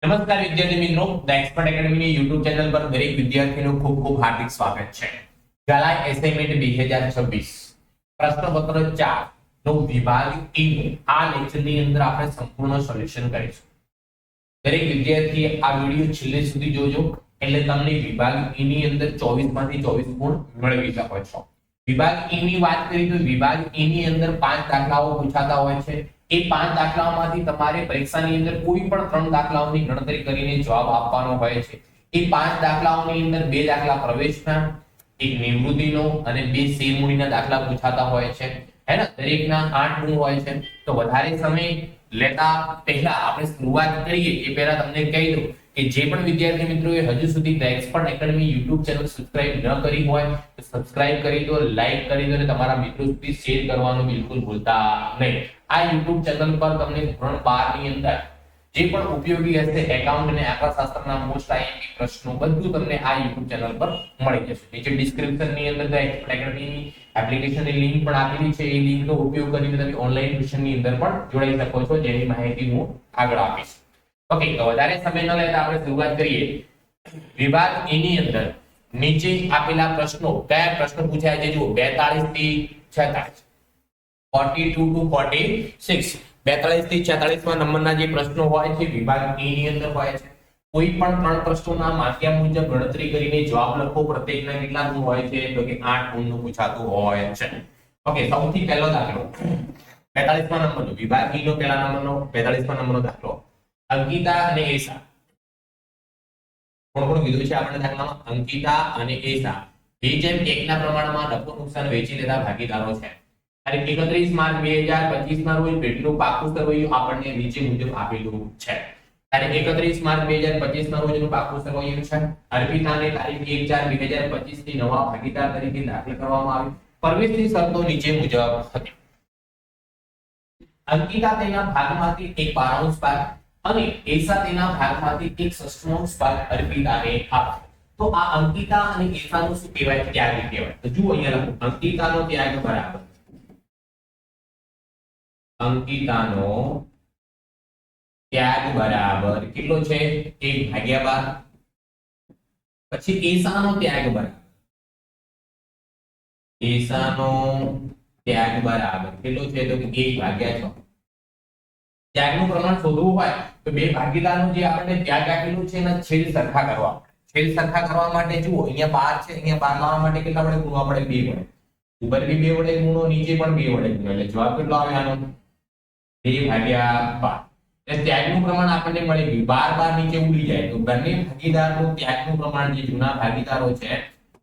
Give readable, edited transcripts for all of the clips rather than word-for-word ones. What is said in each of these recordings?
નમસ્કાર વિદ્યાર્થી મિત્રો, ધ એક્સપર્ટ એકેડમીની YouTube ચેનલ પર દરેક વિદ્યાર્થીનું ખૂબ ખૂબ હાર્દિક સ્વાગત છે. ગાલા એસાઇનમેન્ટ 2026 પ્રશ્નપત્ર 4 નો વિભાગ E નું આ લેક્ચરની અંદર આપણે સંપૂર્ણ સોલ્યુશન કરીશું. દરેક વિદ્યાર્થી આ વિડિયો છેલ્લે સુધી જોજો એટલે તમને વિભાગ E ની અંદર 24 માંથી 24 ગુણ મેળવી શકો છો. વિભાગ E ની વાત કરીએ તો વિભાગ E ની અંદર 5 દાખલાઓ પૂછાતા હોય છે. એ 5 દાખલાઓમાંથી તમારે પરીક્ષાની અંદર કોઈ પણ 3 દાખલાઓની ગણતરી કરીને જવાબ આપવાનો હોય છે. એ 5 દાખલાઓની અંદર 2 દાખલા પ્રવેશના, એક નિવૃત્તિનો અને 2 શેરમૂડીના દાખલા પૂછાતા હોય છે. હે ને, દરેકના 8 ગુણ હોય છે. તો વધારે સમય લેતા પહેલા આપણે શરૂઆત કરીએ એ પહેલા તમને કહી દઉં કે જે પણ વિદ્યાર્થી મિત્રોએ હજુ સુધી the expert academy YouTube channel subscribe ન કરી હોય તો સબસ્ક્રાઇબ કરી દો, લાઈક કરી દો અને તમારા મિત્રો સુધી શેર કરવાનું બિલકુલ ભૂલતા નહીં. આ YouTube ચેનલ પર તમને ધોરણ 12 ની અંદર જે પણ ઉપયોગી હશે એકાઉન્ટ અને આંકડાશાસ્ત્રના મોસ્ટ આઈએમપી પ્રશ્નો બધું તમને આ YouTube ચેનલ પર મળી જશે. નીચે ડિસ્ક્રિપ્શન ની અંદર ધ એક્સપર્ટ એકેડમી એપ્લિકેશનની લિંક પણ આપેલી છે. એ લિંકનો ઉપયોગ કરીને તમે ઓનલાઈન ટ્યુશન ની અંદર પણ જોડાઈ શકો છો, જેની માહિતી હું આગળ આપીશ. ઓકે, તો વધારે સમય ન લેતા આપણે શરૂઆત કરીએ. વિભાગ E ની અંદર નીચે આપેલા પ્રશ્નો કયા પ્રશ્નો પૂછાય છે? જુઓ, 42 થી 46, 42 to 46, 42 થી 46 માં નંબરના જે પ્રશ્નો હોય છે વિભાગ E ની અંદર હોય છે. કોઈ પણ 3 પ્રશ્નોના માધ્યમ મુજબ ગણતરી કરીને જવાબ લખો. પ્રત્યેકના કેટલા ગુણ હોય છે? તો કે 8 ગુણનું પૂછાતું હોય છે. ઓકે, સૌથી પહેલો દાખલો 42 માં નંબરનો વિભાગ E નો પહેલા નંબરનો 42 માં નંબરનો દાખલો. અંકિતા અને એસા. કોણ કીધું છે આપણે દાખલામાં? અંકિતા અને એસા 2:1 ના પ્રમાણમાં નફો નુકસાન વેચી લેતા ભાગીદારો છે. તારીખ 31 માર્ચ 2025 ના રોજ પેઢીનું પાકું સરવૈયું આપણને નીચે મુજબ આપેલું છે. તારીખ 31 માર્ચ 2025 ના રોજનું પાકું સરવૈયું છે. અર્પિતાને તારીખ 1/4/2025 થી નવા ભાગીદાર તરીકે દાખલ કરવામાં આવી. પ્રવેશની શરતો નીચે મુજબ હતી. અંકિતા તેના ભાગમાંથી એક 12 ભાગ અને એસા તેના ભાગમાંથી એક 1/6 ભાગ અર્પિતાને આપે. તો આ અંકિતા અને એસાનું શું કહેવાય? ત્યાગ કહેવાય. તો જુઓ અહીંયા લખો, અંકિતાનો ત્યાગ બરાબર અંકિતાનો ત્યાગ બરાબર કેટલો છે? 1/12. પછી એસાનો ત્યાગ બરાબર કેટલો છે? તો 1/6. ત્યાગનું પ્રમાણ શોધવું હોય તો બે ભાગીદારનું જે આપણે ત્યાગ આપેલું છે એના છેદ સરખા કરવા. છેદ સરખા કરવા માટે જુઓ, અહીંયા 12 છે, અહીંયા 12 લાવવા માટે કેટલા વડે ગુણવા પડે? 2 વડે. ઉપર બી 2 વડે ગુણો, નીચે પણ 2 વડે ગુણો, એટલે જવાબ કેટલો આવે આનો? 2/12. એટલે ત્યાગનું પ્રમાણ આપણને મળી ગયું. 12 નીચે ઉડી જાય તો બંને ભાગીદારનું ત્યાગનું પ્રમાણ, જે જૂના ભાગીદારો છે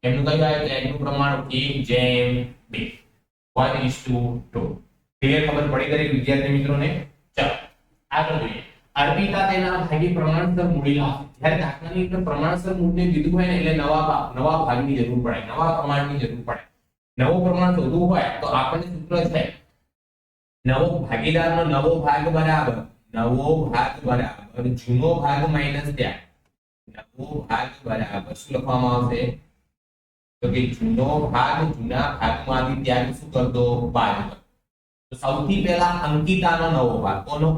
એમનું કયું આવે? ત્યાગનું પ્રમાણ 1/2, 1:2. ક્લિયર? ખબર પડી દરેક વિદ્યાર્થી મિત્રોને? ચાલો આગળ જોઈએ. અર્પિતા તેના ભાગી પ્રમાણસર મૂડી લાવશે. જ્યારે દાખલાની અંદર પ્રમાણસર મૂળને કીધું હોય ને એટલે નવા ભાગની જરૂર પડે, નવા પ્રમાણની જરૂર પડે. નવો પ્રમાણ શોધવું હોય તો આપણને સૂત્ર છે નવો ભાગીદારનો નવો ભાગ બરાબર જૂનો ભાગ માઈનસ ત્યાગ. નવો ભાગ બરાબર શું લખવામાં આવશે? તો કે જૂનો ભાગ જૂના ભાગમાંથી ત્યાગ શું કર દો? બાદ કર. તો સૌથી પહેલા અંકિતાનો નવો ભાગ. કોનો?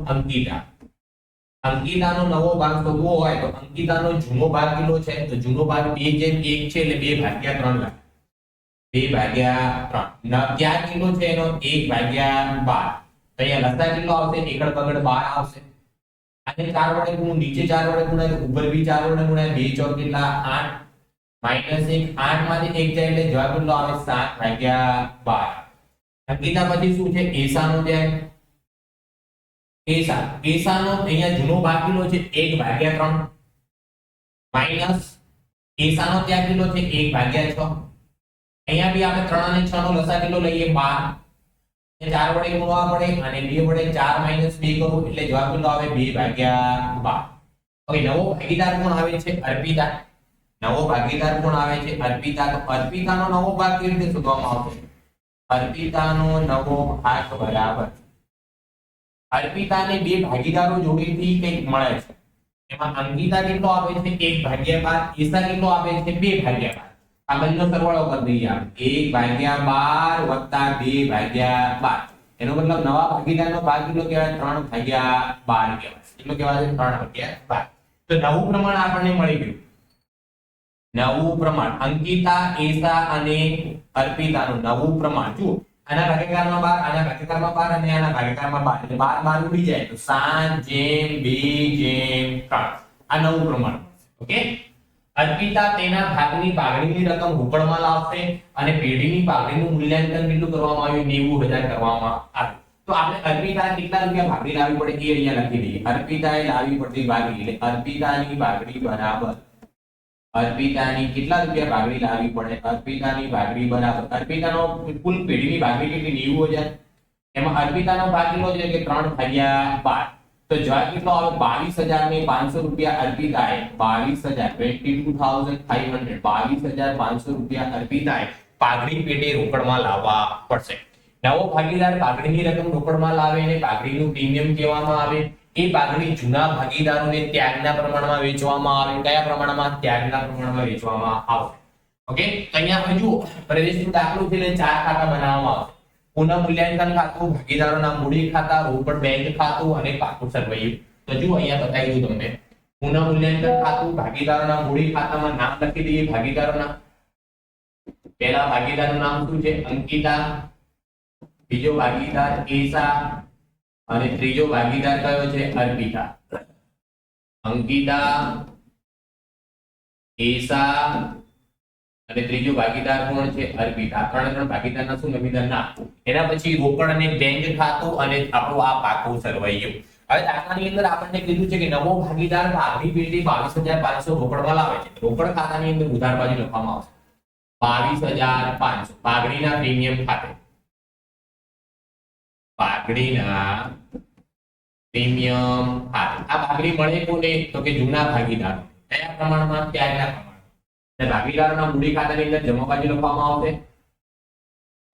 અંકિતાનો નવો ભાગ શોધવો હોય તો અંકિતાનો જૂનો ભાગ કેટલો છે? તો જૂનો ભાગ 2/1 છે એટલે 2/3 લાગે. 2/3. ત્યાગ કેટલો છે એનો? 1/12. તો અહીંયા લસા કેટલો આવશે? એકડ બગડ 12 આવશે. અને 4 વડે ગુણ, નીચે 4 વડે ગુણાય તો ઉપર બી 4 વડે ગુણાય. 2 ચોક કેટલા? 8 -1. 8 માંથી 1 જાય એટલે જવાબ કેટલો આવે? 7/12. અંકિતા પછી શું છે? એસાનો ત્યાગ. એસાનો અહીંયા જૂનો ભાગ કેટલો છે? 1/3 માઈનસ એસાનો ત્યાગ કેટલો છે? 1/6. અહીંયા બી આપણે 3 અને 6 નો લસા કેટલો લઈએ? 12. 4 વડે ગુણવા પડે અને 2 વડે 4 - 2 કરું એટલે જવાબ કેટલો આવે? 2/12. હવે નવો ભાગીદાર કોણ આવે છે? અર્પિતા. નવો ભાગીદાર કોણ આવે છે? અર્પિતા. તો અર્પિતાનો નવો ભાગ કેવી રીતે શોધવામાં આવશે? અર્પિતાનો નવો ભાગ બરાબર અર્પિતાને બે ભાગીદારો જોડેથી કંઈક મળે છે. એમાં અંકિતા કેટલો આવે છે? 1/12. એસા કેટલો આવે છે? 2/12. આ બંનેનો સરવાળો કરી દઈએ આપણે. 1/12 + 2/12. એનો મતલબ નવા ભાગીદારનો ભાગ કેટલો કહેવાય? 3/12 કહેવાય. કેટલો કહેવાય? 3/12. તો નવું પ્રમાણ આપણને મળી ગયું. નવું પ્રમાણ અંકિતા, એશા અને અર્પિતાનું નવું પ્રમાણ. જુઓ, આના ભાગાકારમાં 12, આના ભાગાકારમાં 12 અને આના ભાગાકારમાં 12 એટલે 12 ઉડી જાય તો 7/2/3 આ નવું પ્રમાણ. ઓકે, અર્પિતા તેના ભાગની પાઘડીની રકમ રોકડમાં લાવશે અને પેઢીની પાઘડીનું મૂલ્યાંકન કેટલું કરવામાં આવ્યું? 90,000 કરવામાં આવ્યું. તો આપણે અર્પિતા કેટલા રૂપિયા ભાગડી લાવવી પડે એ અહીંયા લખી દઈએ. અર્પિતાએ લાવવી પડતી ભાગડી એટલે અર્પિતાની ભાગડી બરાબર અર્પિતાની કેટલા રૂપિયા ભાગડી લાવવી પડે? અર્પિતાની ભાગડી બરાબર અર્પિતાનો કુલ પેઢીની ભાગડી કેટલી? 90,000. એમાં અર્પિતાનો ભાગ કેટલો છે કે 3/12. તો જવાબ કેટલો આવે? 22,500 રૂપિયા અર્પિતાએ 22,500 રૂપિયા અર્પિતાએ પાઘડી પેટે રોકડમાં લાવવા પડશે. નવો ભાગીદાર પાઘડીની રકમ રોકડમાં લાવે અને પાઘડીનું પ્રીમિયમ કહેવામાં આવે. એ પાઘડી જૂના ભાગીદારોને ત્યાગના પ્રમાણમાં વેચવામાં આવે. કયા પ્રમાણમાં? ત્યાગના પ્રમાણમાં વેચવામાં આવશે. ઓકે, અહીંયા આપણે જુઓ પ્રદેશનું દાખલો છે એટલે 4 ખાતા બનાવવામાં આવશે. પુનઃ મૂલ્યાંકન ખાતું, ભાગીદારોના મૂડી ખાતા, રોકડ બેંક ખાતું અને પાકું સરવૈયું. તો જુઓ અહીંયા બતાવી દઉં તમને. પુનઃ મૂલ્યાંકન ખાતું, ભાગીદારોના મૂડી ખાતામાં નામ લખી દઈએ. ભાગીદારોના પહેલા ભાગીદારનું નામ શું છે? અંકિતા. બીજો ભાગીદાર એશા અને ત્રીજો ભાગીદાર કયો છે? અર્પિતા. અંકિતા, એશા અને ત્રીજો ભાગીદાર કોણ છે? અર્પિતા. ત્રણ ભાગીદારના શું નવીદાર નામ. એના પછી રોકડ અને બેંક ખાતું અને આપણું આ પાકું સરવૈયું. હવે દાખલાની અંદર આપણને કીધું છે કે નવો ભાગીદાર પાઘડી પેટી 22,500 રોકડમાં લાવે છે. રોકડ ખાતાની અંદર ઉધાર બાજુ લખવામાં આવશે 22,500 પાઘડીના પ્રીમિયમ ખાતે. પાઘડીના પ્રીમિયમ ખાતે આ પાઘડી મળે કોને? તો કે જૂના ભાગીદાર. કયા પ્રમાણમાં? ત્યાગના પ્રમાણમાં. ભાગીદારોના મૂડી ખાતાની અંદર જમા બાજુ લખવામાં આવશે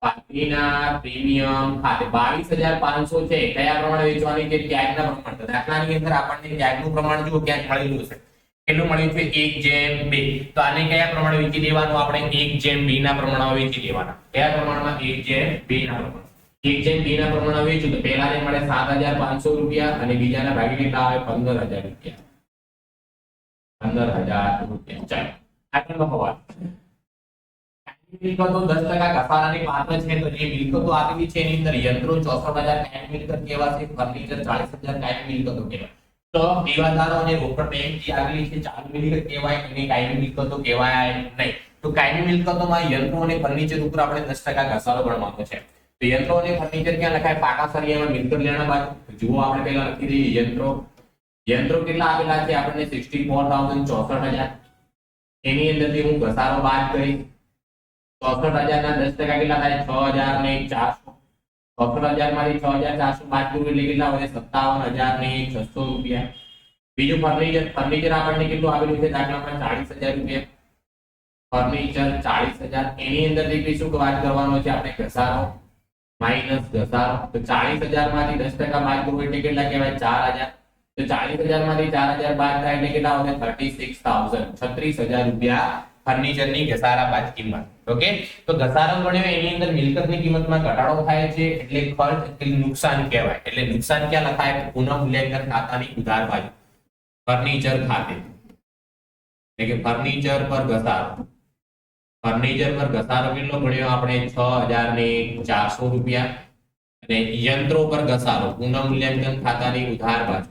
પાઘડીના પ્રીમિયમ ખાતે 22,500 છે. કયા પ્રમાણે વેચવાની છે? ત્યાગના પ્રમાણ. દાખલાની અંદર આપણને ત્યાગનું પ્રમાણ જુઓ ક્યાંક મળેલું છે. કેટલું મળ્યું છે? 1/2. તો આને કયા પ્રમાણે વેચી દેવાનું? આપણે 1/2 ના પ્રમાણમાં વેચી દેવાના. કયા પ્રમાણમાં? 1/2 ના પ્રમાણમાં. 1/2 ના પ્રમાણમાં વેચ્યું તો પહેલાને મળે 7,500 રૂપિયા અને બીજાના ભાગે કેટલા આવે? 15,000 રૂપિયા. 15,000 રૂપિયા. ચાલો આગળનો સવાલ. મિલકતો 10% ઘસારાની પાત્ર છે. તો જે મિલકતો આપેલી છે એની અંદર યંત્રો 64,000 કાયમી મિલકત કહેવાશે. ફર્નિચર 40,000 કાયમી મિલકતો કહેવાય. તો દેવાદારો અને રોકડ બેંક જે આવેલી છે ચાલુ મિલકત કહેવાય અને કાયમી મિલકતો કહેવાય નહીં. તો કાયમી મિલકતોમાં યંત્રો અને ફર્નિચર ઉપર આપણે 10% ઘસારો ગણવાનો છે. તો યંત્રો અને ફર્નિચર ક્યાં લખાય? પાકા સરિયામાં મિલકત લેણા બાજુ. જુઓ આપણે પહેલા લખી દઈએ યંત્રો. યંત્રો કેટલા આપેલા છે આપણને? 64,000. એની અંદરથી હું ઘસારો બાદ કરીશ. 64,000 ના 10% કેટલા થાય? 6,400. 64,000 માંથી 6,400 બાદ કરું એટલે કેટલા વધે? 57,600 રૂપિયા. બીજું ફર્નિચર આપણને કેટલું આવેલું છે દાખલામાં? 40,000 રૂપિયા. ફર્નિચર 40,000. એની અંદરથી શું વાત કરવાનો છે આપણે? ઘસારો માઈનસ ઘસારો. તો 40,000 માંથી 10% બાદ કરું એટલે કેટલા કહેવાય? 4,000. તો 40,000 માંથી 4,000 બાદ થાય એટલે કેટલા વધે? 36,000. 36,000 રૂપિયા ફર્નિચરની ઘસારા બાદ કિંમત. ઓકે, તો ઘસારો ગણ્યો એની અંદર મિલકતની કિંમતમાં ઘટાડો થાય છે એટલે ખર્ચ એટલે નુકસાન કહેવાય. એટલે નુકસાન ક્યાં લખાય? પુનઃ મૂલ્યાંકન ખાતાની ઉધાર બાજુ ફર્નિચર ખાતે. એટલે કે ફર્નિચર પર ઘસારો. ફર્નિચર પર ઘસારો કેટલો ગણ્યો આપણે? 6,400 રૂપિયા. અને યંત્રો પર ઘસારો પુનઃ મૂલ્યાંકન ખાતાની ઉધાર બાજુ.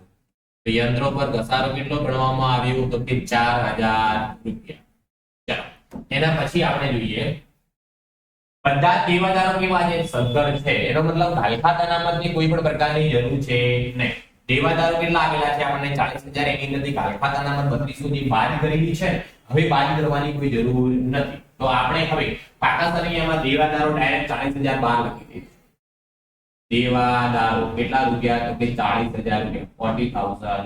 તો યંત્રો પર ઘસારો કેટલો ગણવામાં આવ્યો? તો કે 4,000 રૂપિયા. એના પછી આપણે જોઈએ બધા દેવાદારો કેવા છે? સદ્ધર છે. એનો મતલબ ગાલખાત અનામતની કોઈ પણ પ્રકારની જરૂર છે નહીં. દેવાદારો કેટલા આવેલા છે આપણને? 40,000. એની અંદરથી ગાલખાત અનામત 3200 ની બાદ કરેલી છે. હવે બાદ કરવાની કોઈ જરૂર નથી. તો આપણે હવે પાકા સરિયામાં દેવાદારો ડાયરેક્ટ 40,000 બહાર લખી દઈએ. દેવાદારો કેટલા રૂપિયા? તો કે 40,000 રૂપિયા. 40,000.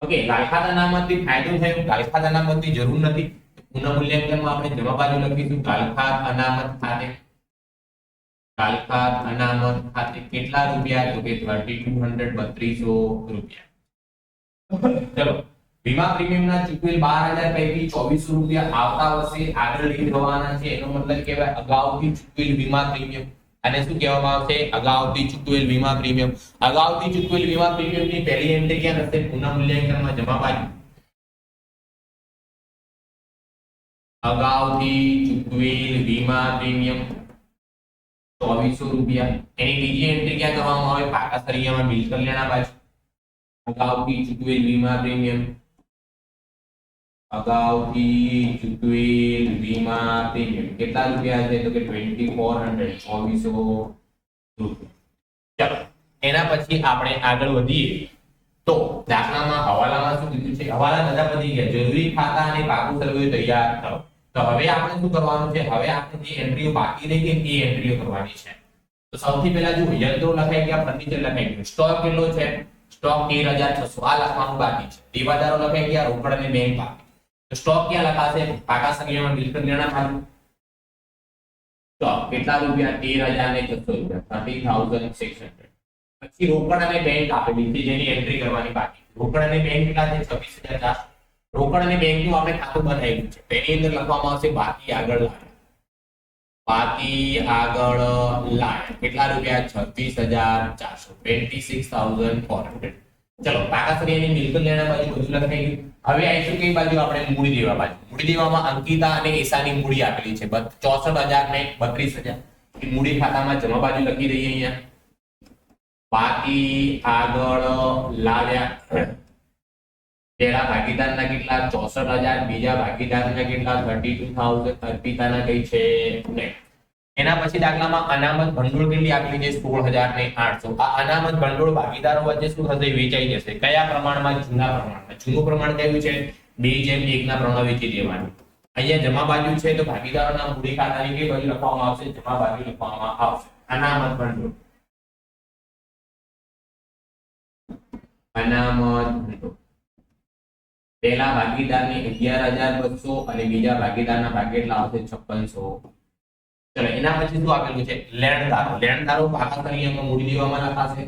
ઓકે, ગાલખાત અનામતથી ફાયદો થયો. ગાલખાત અનામતની જરૂર નથી. પુનઃ મૂલ્યાંકનમાં આપણે જમા બાજુ લખીશું ગાલખાત અનામત ખાતે. ગાલખાત અનામત ખાતે કેટલા રૂપિયા? તો કે 3200 રૂપિયા. ચલો, વીમા પ્રીમિયમના ચૂકવેલ 12,000 પૈકી 2400 રૂપિયા આવતા વર્ષે આગળ લઈ જવાના છે. એનો મતલબ કહેવાય અગાઉથી ચૂકવેલ વીમા પ્રીમિયમ. આને શું કહેવામાં આવશે? અગાઉથી ચૂકવેલ વીમા પ્રીમિયમ. અગાઉથી ચૂકવેલ વીમા પ્રીમિયમની પહેલી એન્ટ્રી ક્યાં હશે? પુનઃ મૂલ્યાંકનમાં જમા બાજુ. અગાઉથી ચૂકવેલ વીમા પ્રીમિયમ 2400 રૂપિયા. એની બીજી એન્ટ્રી ક્યાં કરવામાં આવે? પાકા સરિયામાં બિલ કલ્યાણ બાજુ. અગાઉથી ચૂકવેલ વીમા પ્રીમિયમ, અગાઉથી ચૂકવેલ વીમા પ્રીમિયમ કેટલા રૂપિયા છે? તો કે 2400 રૂપિયા. ચલો એના પછી આપણે આગળ વધીએ તો દાખલામાં હવાલામાં શું કીધું છે? હવાલા બધા પતી ગયા, જરૂરી ખાતા અને પાકું સર્વે તૈયાર કરો. તો હવે આપણે શું કરવાનું છે? હવે આપણે જે એન્ટ્રીઓ બાકી રહી ગઈ એ એન્ટ્રીઓ કરવાની છે. તો સૌથી પહેલા જો યંત્રો લખાઈ ગયા, ફર્નિચર લખાઈ ગયું, સ્ટોક કેટલો છે? સ્ટોક 13600 આ લખવાનું બાકી છે. દેવાદારો લખાઈ ગયા, રોકડ અને બેંક બાકી. તો સ્ટોક ક્યાં લખાશે? પાકા સરિયામાં મિલકત લેણા બાજુ. સ્ટોક કેટલા રૂપિયા? 13600 રૂપિયા, 30600. પછી રોકડ અને બેંક આપેલી છે જેની એન્ટ્રી કરવાની બાકી. રોકડ અને બેંક કેટલા છે? 26400. રોકડ અને બેંક નું આપણે ખાતું બનાવ્યું છે. તેની અંદર લખવામાં આવશે બાકી આગળ લાય. બાકી આગળ લાય કેટલા રૂપિયા? 26400, 26400. ચલો પાકા સરિયાની મિલકત લેણા બાજુ બધું લખાઈ ગયું. હવે આવીશું કઈ બાજુ? આપણે મૂડી દેવા બાજુ. મૂડી દેવામાં અંકિતા અને ઈશાની મૂડી આપેલી છે 64000 ને 32000. એ મૂડી ખાતામાં જમા બાજુ લખી દઈએ અહીંયા. બાકી આગળ લાવ્યા. પહેલા ભાગીદારના કેટલા? 64000. બીજા ભાગીદારના કેટલા? 32000. અર્પિતાના કઈ છે નહીં. એના પછી દાખલામાં અનામત ભંડોળ કેટલી આપેલી છે? 16800. આ અનામત ભંડોળ ભાગીદારો વચ્ચે શું થશે? વેચાઈ જશે. કયા પ્રમાણમાં? જૂના પ્રમાણમાં. જૂનું પ્રમાણ કયું છે? 2:1 ના પ્રમાણમાં વેચી દેવાનું. અહીંયા જમા બાજુ છે તો ભાગીદારોના મૂડી ખાતાની કઈ બાજુ લખવામાં આવશે? જમા બાજુ લખવામાં આવશે. અનામત ભંડોળ, અનામત ભંડોળ. પહેલા ભાગીદારની 11200 અને બીજા ભાગીદારના ભાગ કેટલા આવશે? 5600. ચલો એના પછી શું આપેલું છે? લેણદારો. લેણદારો પાકા સરિયામાં મૂડી દેવામાં લખાશે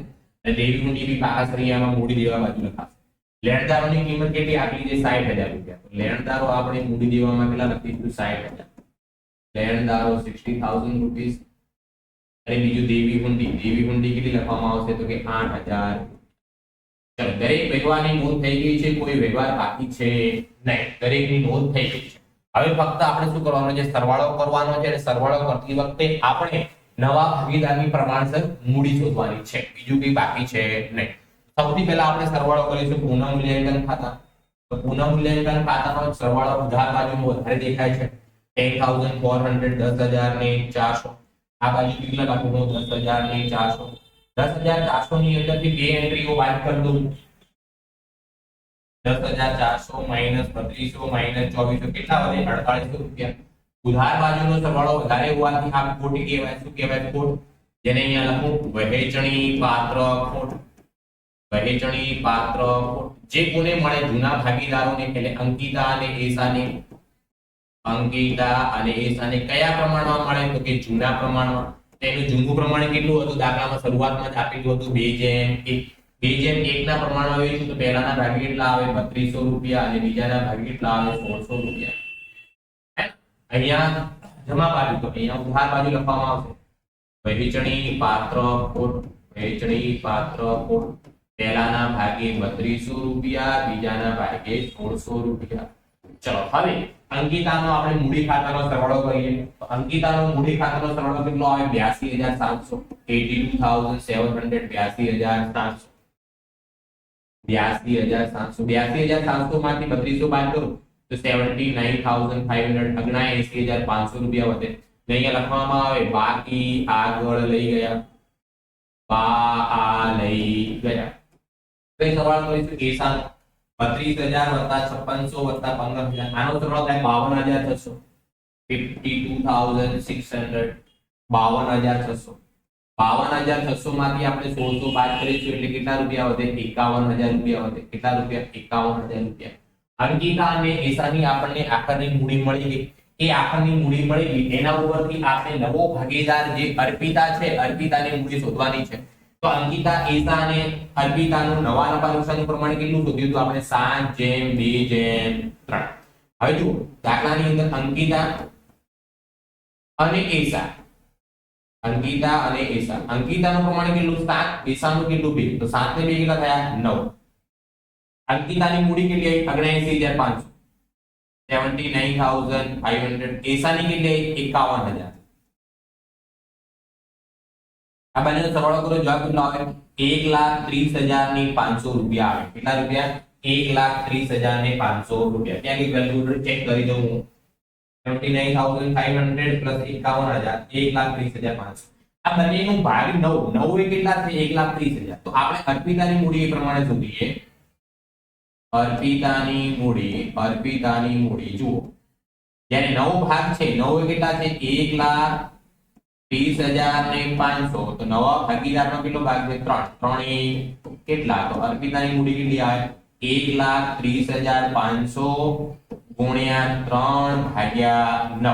અને દેવી મૂડી બી પાકા સરિયામાં મૂડી દેવા બાજુ લખાશે. લેણદારોની કિંમત કેટલી આપેલી છે? 60000 રૂપિયા. તો લેણદારો આપણે મૂડી દેવામાં કેટલા લખીશું? 60000. લેણદારો 60000 રૂપીસ. અને બીજું દેવી હુંડી. દેવી હુંડી કેટલી લખવામાં આવશે? તો કે 8000. ચલો દરેક વ્યવહારની નોંધ થઈ ગઈ છે, કોઈ વ્યવહાર બાકી છે નહીં. દરેકની નોંધ થઈ ગઈ છે. હવે ફક્ત આપણે શું કરવાનું છે? સરવાળો કરવાનો છે. અને સરવાળો કરતી વખતે આપણે નવા ભાગીદારની પ્રમાણસર મૂડી શોધવાની છે. બીજું કંઈ બાકી છે નહીં. સૌથી પહેલા આપણે સરવાળો કરીશું પુનઃ મૂલ્યાંકન ખાતા. તો પુનઃ મૂલ્યાંકન ખાતાનો સરવાળો ઉધાર બાજુમાં વધારે દેખાય છે 10400, 10000 ને 400. આ બાજુ કેટલા લખવાનું? 10000 ને 400. 10400 ની અંદરથી બે એન્ટ્રીઓ બાદ કરી દઉં. 10400 માઈનસ 3200 માઈનસ 2400 કેટલા વધે? 4800 રૂપિયા. ઉધાર બાજુનો સરવાળો વધારે હોવાથી આ ખોટી કહેવાય. શું કહેવાય? ખોટ. જેને અહીંયા લખું વહેંચણી પાત્ર ખોટ. વહેંચણી પાત્ર ખોટ. જે કોને મળે? જૂના ભાગીદારોને, એટલે અંકિતા અને એશાને. અંકિતા અને એશાને કયા પ્રમાણમાં મળે? તો કે જૂના પ્રમાણમાં. તેનું જૂનું પ્રમાણ કેટલું હતું? દાખલામાં શરૂઆતમાં જ આપેલું હતું 2:1. 2:1 ના પ્રમાણમાં વેચું તો પહેલાના ભાગે કેટલા આવે? 3200 રૂપિયા અને બીજાના ભાગે કેટલા આવે? 1600 રૂપિયા. અહીંયા જમા બાજુ તો અહીંયા ઉધાર બાજુ લખવામાં આવશે વહેંચણી પાત્ર ખોટ. વહેંચણી પાત્ર ખોટ. પહેલાના ભાગે 3200 રૂપિયા, બીજાના ભાગે 1600 રૂપિયા. ચલો હવે અંકિતાનો આપણે મૂડી ખાતાનો સરવાળો કરીએ. તો અંકિતાનો મૂડી ખાતાનો સરવાળો કેટલો આવે? 82700. 82700. 82700 માંથી 3200 બાદ કરો તો 79500. અગણા 80500 રૂપિયા વધે. અહીંયા લખવામાં આવે બાકી આગળ લઈ ગયા. લઈ ગયા. કઈ સરવાળો કરીશું? એસાનો 32000 + 5600 + 15000. આનો સરવાળો થાય 52600. 52600. 52600. 52600 માંથી આપણે 1600 બાદ કરીશું એટલે કેટલા રૂપિયા વધે? 51000 રૂપિયા વધે. કેટલા રૂપિયા? 51000 રૂપિયા. અંકિતા અને એશાની આપણને આખરની મૂડી મળી ગઈ. એ આખરની મૂડી મળી ગઈ એના ઉપરથી આપણે નવો ભાગીદાર જે અર્પિતા છે, અર્પિતાની મૂડી શોધવાની છે. તો અંકિતા, એશા અને અર્પિતાનું નવા નુકસાનનું પ્રમાણ કેટલું શોધ્યું હતું આપણે? 7:2:3. હવે જુઓ દાખલાની અંદર અંકિતા અને એશા. અંકિતા અને એશા. અંકિતાનું પ્રમાણ કેટલું? 7. એશાનું કેટલું? 2. તો 7 ને 2 કેટલા થયા? 9. અંકિતાની મૂડી કેટલી આવી? 79500. 79,500 એસાની કેટલી 51,000 આ બંનેનો સરવાળો કરો જવાબ કેટલો આવે 1,30,500 રૂપિયા આવે કેટલા રૂપિયા 1,30,500 રૂપિયા ત્યાં ની વેલ્યુ ચેક કરી દઉં હું 79,500 પ્લસ 51,000 1,30,500 આ બંનેનું ભાગ 9 9 એ કેટલા છે 1,30,000 તો આપણે અર્પિતાની મૂડી એ પ્રમાણે શોધીએ અર્પિતાની મૂડી જુઓ જ્યારે 9 ભાગ છે 9 એ કેટલા છે 1,30,500 તો નવા ભાગીદારનો કેટલો ભાગ છે 3 એ કેટલા તો અર્પિતાની મૂડી કેટલી આવે 1,30,500 ગુણ્યા 3 ભાગ્યા 9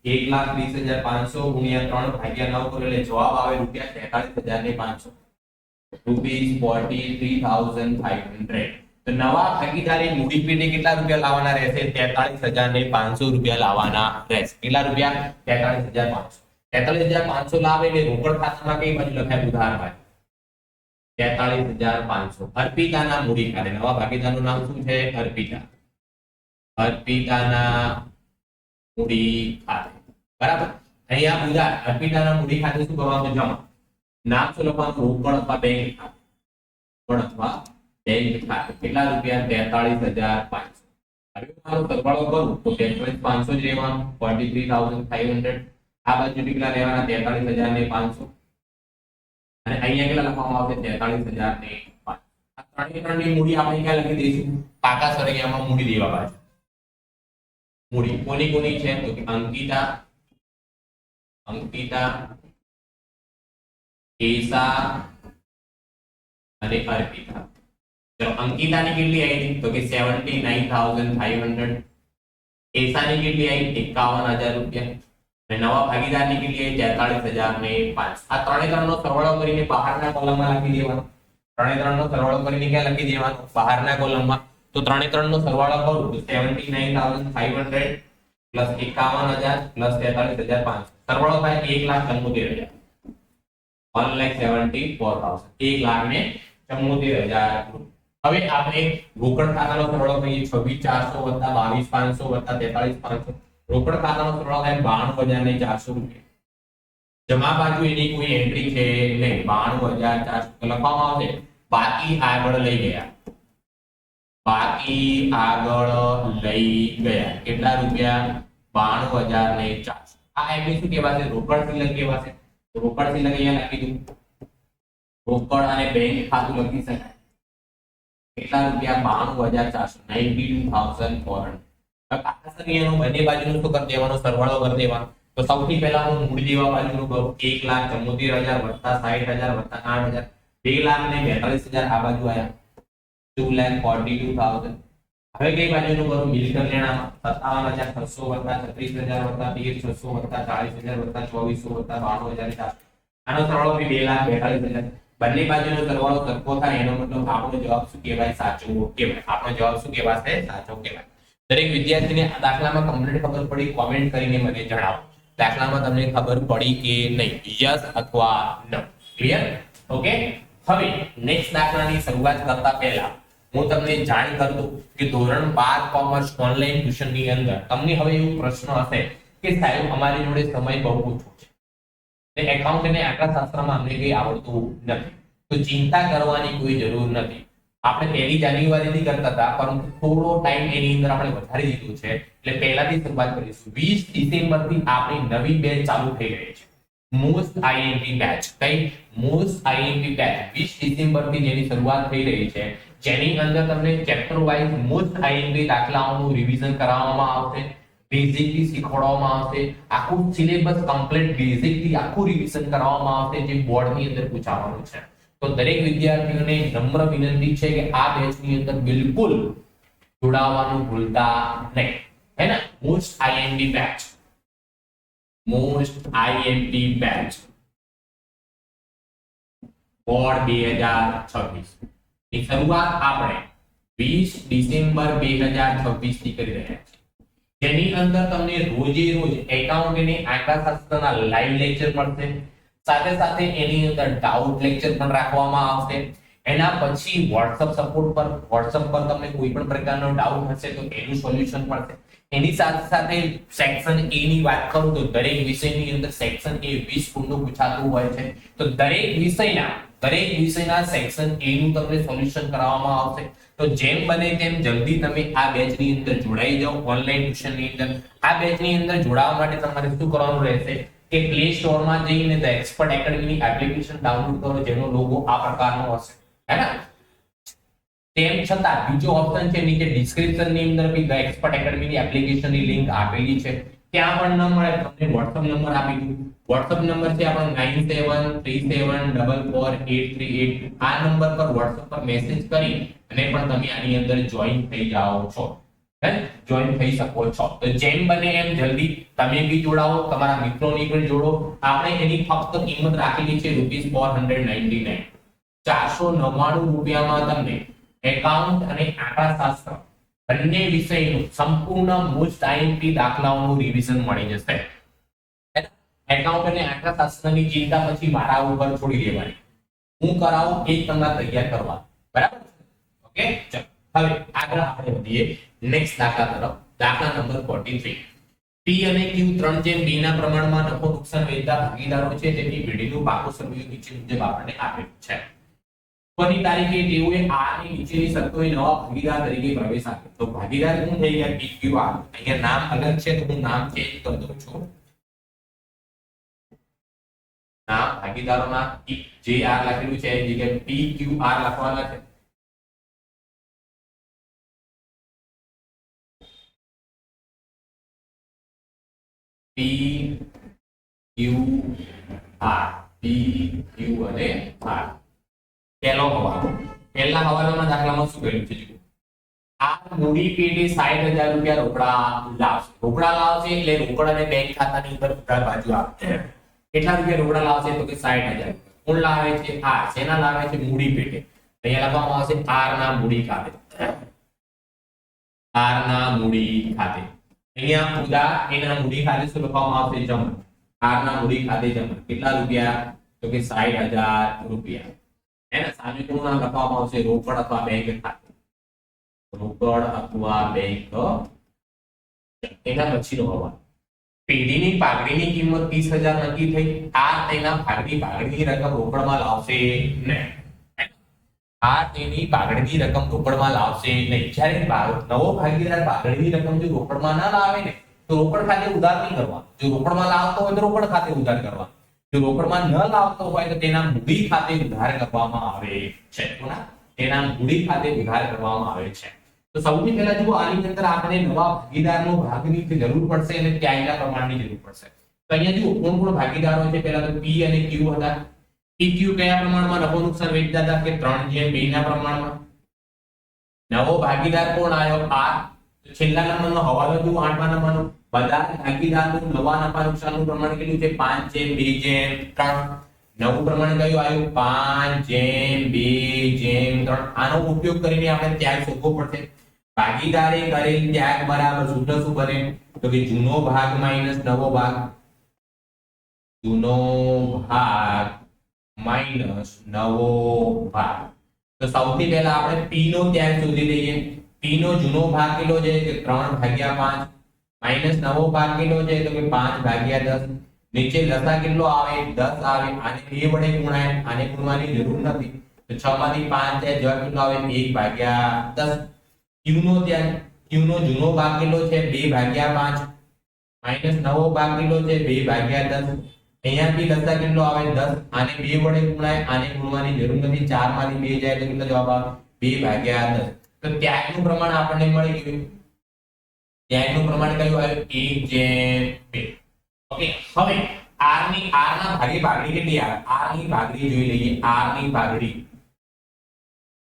1,30,500 ગુણ્યા 3 ભાગ્યા 9 કરો એટલે જવાબ આવે ₹43,500 ₹43,500 તો નવા ભાગીદારી મૂડી પેટે કેટલા રૂપિયા લાવવાના રહેશે 43,500 રૂપિયા લાવવાના રહેશે કેટલા રૂપિયા 43,500 43,500 લાવે એટલે રોકડ ખાતામાં કઈ બાજુ લખાય ઉધારમાં 43,500 અર્પિતાના મૂડી ખાતે નવા ભાગીદારનું નામ શું છે અર્પિતાના મૂડી ખાતે બરાબર અહીંયા ઉધાર અર્પિતાના મૂડી ખાતે શું કરવાનું જમા નામ શું લખવાનું રોકડ અથવા બેંક ખાતે કેટલા રૂપિયા 43,500 હવે મારો સરવાળો કરું તો 43,500 જ રહેવાનું 43,500 આ બાજુ કેટલા રહેવાના 43,500 અને અહીંયા કેટલા લખવામાં આવશે 43,500 આ ત્રણેય મૂડી આપણે ક્યાં લખી દઈશું પાકા સરૈયામાં મૂડી દેવા બાજુ મૂડી કોની છે તો કે અંકિતા એસા અને અર્પિતા ચલો અંકિતાની કેટલી આવી તો કે 79,500 એસાની કેટલી આવી 51,000 રૂપિયા અને નવા ભાગીદારની કેટલી આવી 43,500 આ ત્રણેયનો સરવાળો કરીને બહારના કોલમમાં લખી દેવાનો ત્રણેયનો સરવાળો કરીને ક્યાં લખી દેવાનો બહારના કોલમમાં તો ત્રણેયનો સરવાળો કરું તો 79,500 પ્લસ 51,000 પ્લસ 43,500 સરવાળો થાય 1,74,000 1,74,000 1,74,000 હવે આપણે રોકડ ખાતાનો સરવાળો કરીએ 26,400 + 22,500 + 43,500 રોકડ ખાતાનો સરવાળો થાય 92,400 રૂપિયા જમા બાજુ એની કોઈ એન્ટ્રી છે નહીં 92,400 લખવામાં આવશે બાકી આગળ લઈ ગયા કેટલા રૂપિયા 92,400 આ એમની શું કહેવાશે રોકડ શિલ્લક કહેવાશે રોકડ શિલ્લક અહીંયા લખી દઉં રોકડ અને બેંક ખાતું લખી શકાય કેટલા રૂપિયા 92,400 કાકા સરિયાનો બંને બાજુનો શું કરી દેવાનો સરવાળો કરી દેવાનો તો સૌથી પહેલા હું મૂડી દેવા બાજુનું કરું 1,74,000 + 60,000 + 8,000 2,42,000 આ બાજુ આયા 2,42,000 હવે કઈ બાજુનું કરું મિલકત લેણામાં 57,600 + 36,000 + 13,600 + 40,000 + 24,000 + 92,400 આનો સરવાળો બી 2,42,000 બંને બાજુનો સરવાળો સરખો થાય એનો મતલબ આપણો જવાબ શું કહેવાય સાચો કહેવાય આપણો જવાબ શું કહેવાશે સાચો કહેવાય દરેક વિદ્યાર્થીને આ દાખલામાં કમ્પ્લીટ ખબર પડી કોમેન્ટ કરીને મને જણાવો દાખલામાં તમને ખબર પડી કે નહીં યસ અથવા નો ક્લિયર ઓકે હવે નેક્સ્ટ દાખલાની શરૂઆત કરતા પહેલા હું તમને જાણ કર દઉં કે ધોરણ 12 કોમર્સ ઓનલાઈન ટ્યુશનની અંદર તમને હવે એવો પ્રશ્ન હશે કે સાહેબ અમારી જોડે સમય બહુ ઓછો છે એકાઉન્ટ અને આંકડાશાસ્ત્રમાં અમને કંઈ આવડતું નથી તો ચિંતા કરવાની કોઈ જરૂર નથી આપણે 1 જાન્યુઆરીથી કરતા હતા પરંતુ થોડો ટાઈમ એની અંદર આપણે વધારી દીધું છે એટલે પહેલાથી શરૂઆત કરીશું 20 ડિસેમ્બરથી આપણી નવી બેચ ચાલુ થઈ રહી છે મોસ્ટ આઈએમપી બેચ કઈ મોસ્ટ આઈએમપી બેચ 20 ડિસેમ્બરથી જેની શરૂઆત થઈ રહી છે જેની અંદર તમને ચેપ્ટર વાઇઝ મોસ્ટ આઈએમપી દાખલાઓનું રિવિઝન કરાવવામાં આવશે બેઝિક થી શીખવાડવામાં આવશે આખું સિલેબસ કમ્પ્લીટ બેઝિક થી આખું રિવિઝન કરાવવામાં આવશે જે બોર્ડ ની અંદર પૂછાવાનું છે તો દરેક વિદ્યાર્થીઓને નમ્ર વિનંતી છે કે આ બેચ ની અંદર બિલકુલ જોડાવાનું ભૂલતા નહીં હે ને મોસ્ટ આઈએમપી બેચ બોર્ડ 2026 ની શરૂઆત આપણે 20 ડિસેમ્બર 2026 થી કરી રહ્યા છીએ જેની અંદર તમને રોજે રોજ એકાઉન્ટ અને આંકડાશાસ્ત્રના લાઈવ લેક્ચર મળશે સાથે સાથે એની અંદર ડાઉટ લેક્ચર પણ રાખવામાં આવશે એના પછી WhatsApp સપોર્ટ પર WhatsApp પર તમને કોઈ પણ પ્રકારનો ડાઉટ હશે તો એનું સોલ્યુશન મળશે. એની સાથે સાથે સેક્શન A ની વાત કરું તો દરેક વિષયની અંદર સેક્શન A 20 ગુણનું પૂછાતું હોય છે. તો દરેક વિષયના સેક્શન A નું તમને સોલ્યુશન કરાવવામાં આવશે. તો જેમ બને તેમ જલ્દી તમે આ બેચની અંદર જોડાઈ જાઓ ઓનલાઈન ટ્યુશનની અંદર. આ બેચની અંદર જોડાવા માટે તમારે શું કરવાનું રહેશે કે પ્લે સ્ટોર માં જઈને ધ એક્સપર્ટ એકેડમીની એપ્લિકેશન ડાઉનલોડ કરો, જેનો લોગો આ પ્રકારનો હશે, હે ને. તેમ છતાં બીજો ઓપ્શન છે નીચે ડિસ્ક્રિપ્શન ની અંદર બી ધ એક્સપર્ટ એકેડમીની એપ્લિકેશનની લિંક આપેલી છે, ત્યાં પણ ન મળે તમને WhatsApp નંબર આપી દીધું. WhatsApp નંબર છે આપણો 9737444838. આ નંબર પર WhatsApp પર મેસેજ કરી અને પણ તમે આની અંદર જોઈન થઈ જાઓ છો, જોઈન થઈ શકો છો. તો જેમ બને એમ જલ્દી તમે બી જોડાઓ, તમારા મિત્રોની પણ જોડો. આપણે એની ફક્ત કિંમત રાખેલી છે ₹499. 499 રૂપિયામાં તમને એકાઉન્ટ અને આંકડાશાસ્ત્ર બંને વિષયનું સંપૂર્ણ મોસ્ટ આઈએમપી દાખલાઓનું રિવિઝન મળી જશે. એકાઉન્ટ અને આંકડાશાસ્ત્રની ચિંતા પછી મારા ઉપર છોડી દેવાની, હું કરાવું એ તમારે તૈયાર કરવા, બરાબર? ઓકે, ચલો હવે આગળ આપણે વધીએ નેક્સ્ટ દાખલા તરફ. દાખલા નંબર 43. P અને Q 3:2 ના પ્રમાણમાં નફો નુકસાન વહેંચતા ભાગીદારો છે, તેથી પેઢીનું પાકું સરવૈયું નીચે મુજબ આપણને આપેલું છે. ઉપરની તારીખે તેઓએ આ ની નીચેની શરતોએ નવા ભાગીદાર તરીકે પ્રવેશ આપ્યો. તો ભાગીદાર કોણ થઈ ગયા? P Q R. અહીંયા નામ અલગ છે તો હું નામ ચેન્જ કરી દઉં છું. નામ ભાગીદારોના જે R લખેલું છે એ જગ્યાએ P Q R લખવાના છે. P Q R, P Q અને R. પહેલો હવાલો, પહેલા હવાલામાં દાખલામાં શું કર્યું છે? આ મૂડી પેઢી 60,000 રૂપિયા રોકડા લાવશે. રોકડા લાવશે એટલે રોકડ અને બેંક ખાતાની અંદર ઉધાર બાજુ આવશે. કેટલા રૂપિયા રોકડા લાવશે? તો કે 60,000. કોણ લાવે છે? આ શેના લાવે છે? મૂડી પેઢી. અહીંયા લખવામાં આવશે R ના મૂડી ખાતે, R ના મૂડી ખાતે. અહીંયા ઉધાર એના મૂડી ખાતે શું લખવામાં આવશે? જમા. R ના મૂડી ખાતે જમા. કેટલા રૂપિયા? તો કે 60,000 રૂપિયા. એના સામે કોણ નામ લખવામાં આવશે? રોકડ અથવા બેંક ખાતે. રોકડ અથવા બેંક. એના પછીનો હવાલો, પેઢીની પાઘડીની કિંમત 30,000 નક્કી થઈ. આ તેના પાઘડીની રકમ રોકડમાં લાવશે નહીં. આ તેની પાઘડીની રકમ રોકડમાં લાવશે નહીં. જ્યારે નવો ભાગીદાર પાઘડીની રકમ જો રોકડમાં ના લાવે ને તો રોકડ ખાતે ઉધાર નહીં કરવા. જો રોકડમાં લાવતો હોય તો રોકડ ખાતે ઉધાર કરવા. જો રોકડમાં ન લાવતો હોય તો તેના મૂડી ખાતે ઉધાર કરવામાં આવે છે. તેના મૂડી ખાતે ઉધાર કરવામાં આવે છે. તો સૌથી પહેલા જો આની અંદર આપણે નવા ભાગીદારનો ભાગની જરૂર પડશે અને ત્યાગના પ્રમાણની જરૂર પડશે. તો અહીંયા જો કોણ કોણ ભાગીદારો છે? પહેલા તો P અને Q હતા. PQ કયા પ્રમાણમાં નફો નુકસાન વહેંચતા હતા? કે 3:2 ના પ્રમાણમાં. નવો ભાગીદાર કોણ આવ્યો? R. તો છેલ્લા નંબરનો હવાલો જો 8મા નંબરનો. બધા ભાગીદારનું નવા નફા નુકસાનનું પ્રમાણ કેટલું છે? 5:2:3. નવું પ્રમાણ કયું આવ્યું? 5:2:3. આનો ઉપયોગ કરીને આપણે ત્યાગ શોધવો પડશે. ભાગીદારે કરેલ ત્યાગ બરાબર સૂત્ર શું બને? તો કે જૂનો ભાગ માઈનસ નવો ભાગ. જૂનો ભાગ માઈનસ નવો ભાગ. તો સૌથી પહેલા આપણે P નો ત્યાગ શોધી લઈએ. P નો જૂનો ભાગ કેટલો છે? કે 3/5 માઈનસ નવો ભાગ કેટલો છે? તો કે 5/10. નીચે લસા કેટલો આવે? 10 આવે. આને 2 વડે ગુણાય, આને ગુણવાની જરૂર નથી. તો 6 માંથી 5 જાય, જવાબ કેટલો આવે? 1/10. Q નો ત્યાગ, Q નો જૂનો ભાગ કેટલો છે? 2/5 માઈનસ નવો ભાગ કેટલો છે? 2/10. અહીંયા થી લસા કેટલો આવે? 10. આને 2 વડે ગુણાય, આને ગુણવાની જરૂર નથી. 4 માંથી 2 જાય એટલે કેટલો જવાબ આવે? 2/10. તો ત્યાગનું પ્રમાણ આપણને મળી ગયું. ત્યાગનું પ્રમાણ કયું આવ્યું? 1/2. ઓકે, હવે R ના ભાગે ભાગડી કેટલી આવે? R ની ભાગડી જોઈ લઈએ. R ની ભાગડી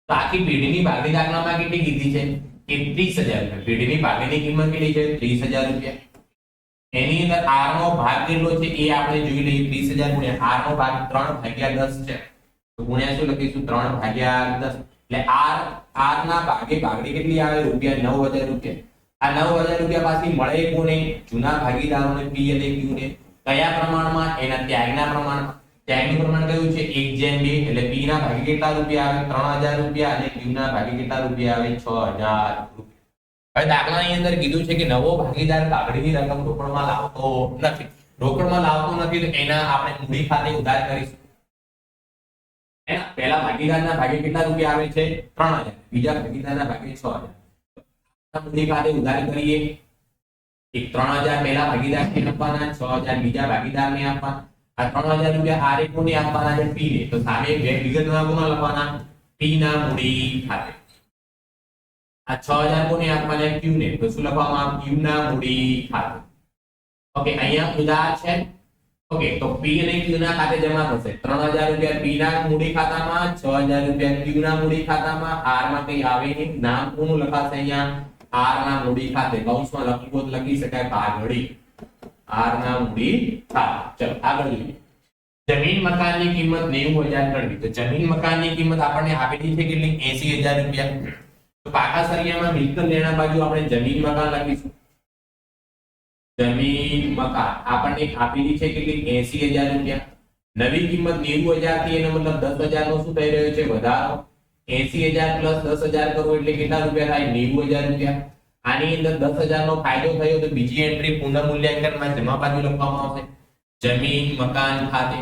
તો આખી પેઢીની ભાગડી દાખલામાં કેટલી કીધી છે? કે 30,000 રૂપિયા. પેઢીની ભાગડીની કિંમત કેટલી છે? 30,000 રૂપિયા. એની અંદર R નો ભાગ કેટલો છે એ આપણે જોઈ લઈએ. 30,000 ગુણ્યા R નો ભાગ 3/10 છે. તો ગુણ્યા શું લખીશું? 3/10. એટલે R ના ભાગે ભાગડી કેટલી આવે? રૂપિયા 9,000 રૂપિયા. આ 9,000 રૂપિયા પાછી મળે કોને? જૂના ભાગીદારોને P અને Q ને. કયા પ્રમાણમાં? એના ત્યાગના પ્રમાણમાં. ત્યાગનું પ્રમાણ કયું છે 1:2 એટલે p ના ભાગે કેટલા રૂપિયા આવે 3000 રૂપિયા અને q ના ભાગે કેટલા રૂપિયા આવે 6000 રૂપિયા। હવે દાખલાની અંદર કીધું છે કે નવો ભાગીદાર કાગળની રકમ રોકડમાં લાવતો નથી, રોકડમાં લાવતો નથી તો એના આપણે મૂડી ખાતે ઉધાર કરીશું। એના પહેલા ભાગીદારના ભાગે કેટલા રૂપિયા આવે છે 3000, બીજા ભાગીદારના ભાગે 6000, મૂડી ખાતે ઉધાર કરીએ। એક 3000 પહેલા ભાગીદારને આપવાના, 6000 બીજા ભાગીદારને આપવાના। આ 3000 રૂપિયા આરે કોને આપવાના છે p ને, તો સામે બે વિગતમાં કોને લખવાના p ના મૂડી ખાતે। આ 6000 કોને આપવાના q ને, તો શું લખવામાં q ના મૂડી ખાતે। ઓકે અહીંયા ઉધાર છે। ઓકે તો p અને q ના ખાતે જમા થશે। 3000 રૂપિયા p ના મૂડી ખાતામાં, 6000 રૂપિયા q ના મૂડી ખાતામાં। r માં કઈ આવે નહીં, નામ કોનું લખાશે અહીંયા r ના મૂડી ખાતે, કૌંસમાં લખવું તો લખી શકાય પાઘડી r ના મૂડી ખાતે। ચલો આગળ જોઈએ। જમીન મકાનની કિંમત 90000 કરવી, તો જમીન મકાનની કિંમત આપણને આપેલી છે કેટલી 80000 રૂપિયા। તો પાકા સરિયામાં મિલકત લેણા બાજુ આપણે જમીન મકાન લખીશું। જમીન મકાન આપણને આપેલી છે કેટલી 80000 રૂપિયા। નવી કિંમત 90000 થી એનો મતલબ 10000 નો શું થઈ રહ્યો છે વધારો। 80000 પ્લસ 10000 કરો એટલે કેટલા રૂપિયા થાય 90000 રૂપિયા। આની અંદર 10000 નો ફાયદો થયો તો બીજી એન્ટ્રી પુનઃમૂલ્યાંકનમાં જમા બાજુ લખવામાં આવશે। જમીન મકાન ખાતે,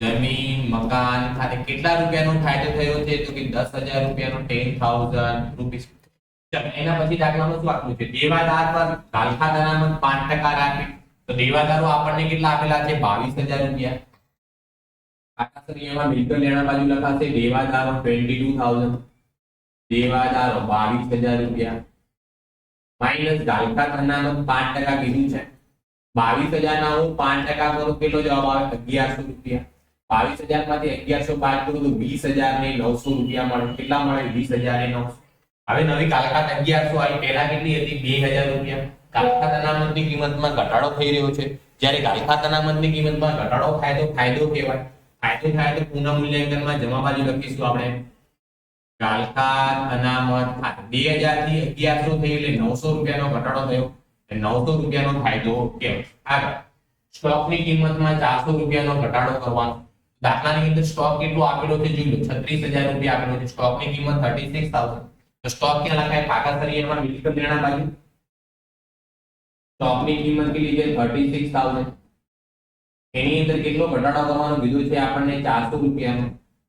જમીન મકાન ખાતે કેટલા રૂપિયાનો ફાયદો થયો છે તો કે 10000 રૂપિયાનો 10000 રૂપીસ। ચાલો એના પછી દાખલામાં શું આપેલું છે દેવાદાર પર ગાલખા અનામત 5% રાખી, તો દેવાદારો આપણને કેટલા આપેલા છે 22000 રૂપિયા। પાકા સરિયામાં મિલકત લેણા બાજુ લખાશે દેવાદારો 22000, દેવાદારો 22000 રૂપિયા માઈનસ ગાલખા અનામત 5% કીધું છે। 22000 ના હું 5% કરું કેટલો જવાબ આવે 1100 રૂપિયા। 22000 માંથી 1100 બાદ કરું તો 20000 ને 900 રૂપિયા મળે। કેટલા મળે 20000 ને 900। હવે નવી કાલખાત 1100 આવી, પહેલા કેટલી હતી 2000 રૂપિયા। કાલખાત અનામતની કિંમતમાં ઘટાડો થઈ રહ્યો છે, જ્યારે ગાલખાત અનામતની કિંમતમાં ઘટાડો થાય તો ફાયદો કહેવાય। ફાયદો થાય તો પુનઃમૂલ્યાંકનમાં જમા બાજુ લખીશું આપણે ગાલખાત અનામત ખાતે 2000 થી 1100 થઈ એટલે 900 રૂપિયાનો ઘટાડો થયો, 900 રૂપિયાનો ફાયદો કહેવાય। આગળ સ્ટોકની કિંમતમાં 400 રૂપિયાનો ઘટાડો કરવાનો। દાખલાની અંદર સ્ટોક કેટલો આપેલો છે જોઈ લો 36000 રૂપિયા આપેલો છે, સ્ટોકની કિંમત 36000। તો સ્ટોક ક્યાં લખાય પાકા સરિયામાં મિલકત લેણા બાજુ, સ્ટોકની કિંમત કેટલી છે 36000। એની અંદર કેટલો ઘટાડો કરવાનો કીધું છે આપણને 400 રૂપિયાનો।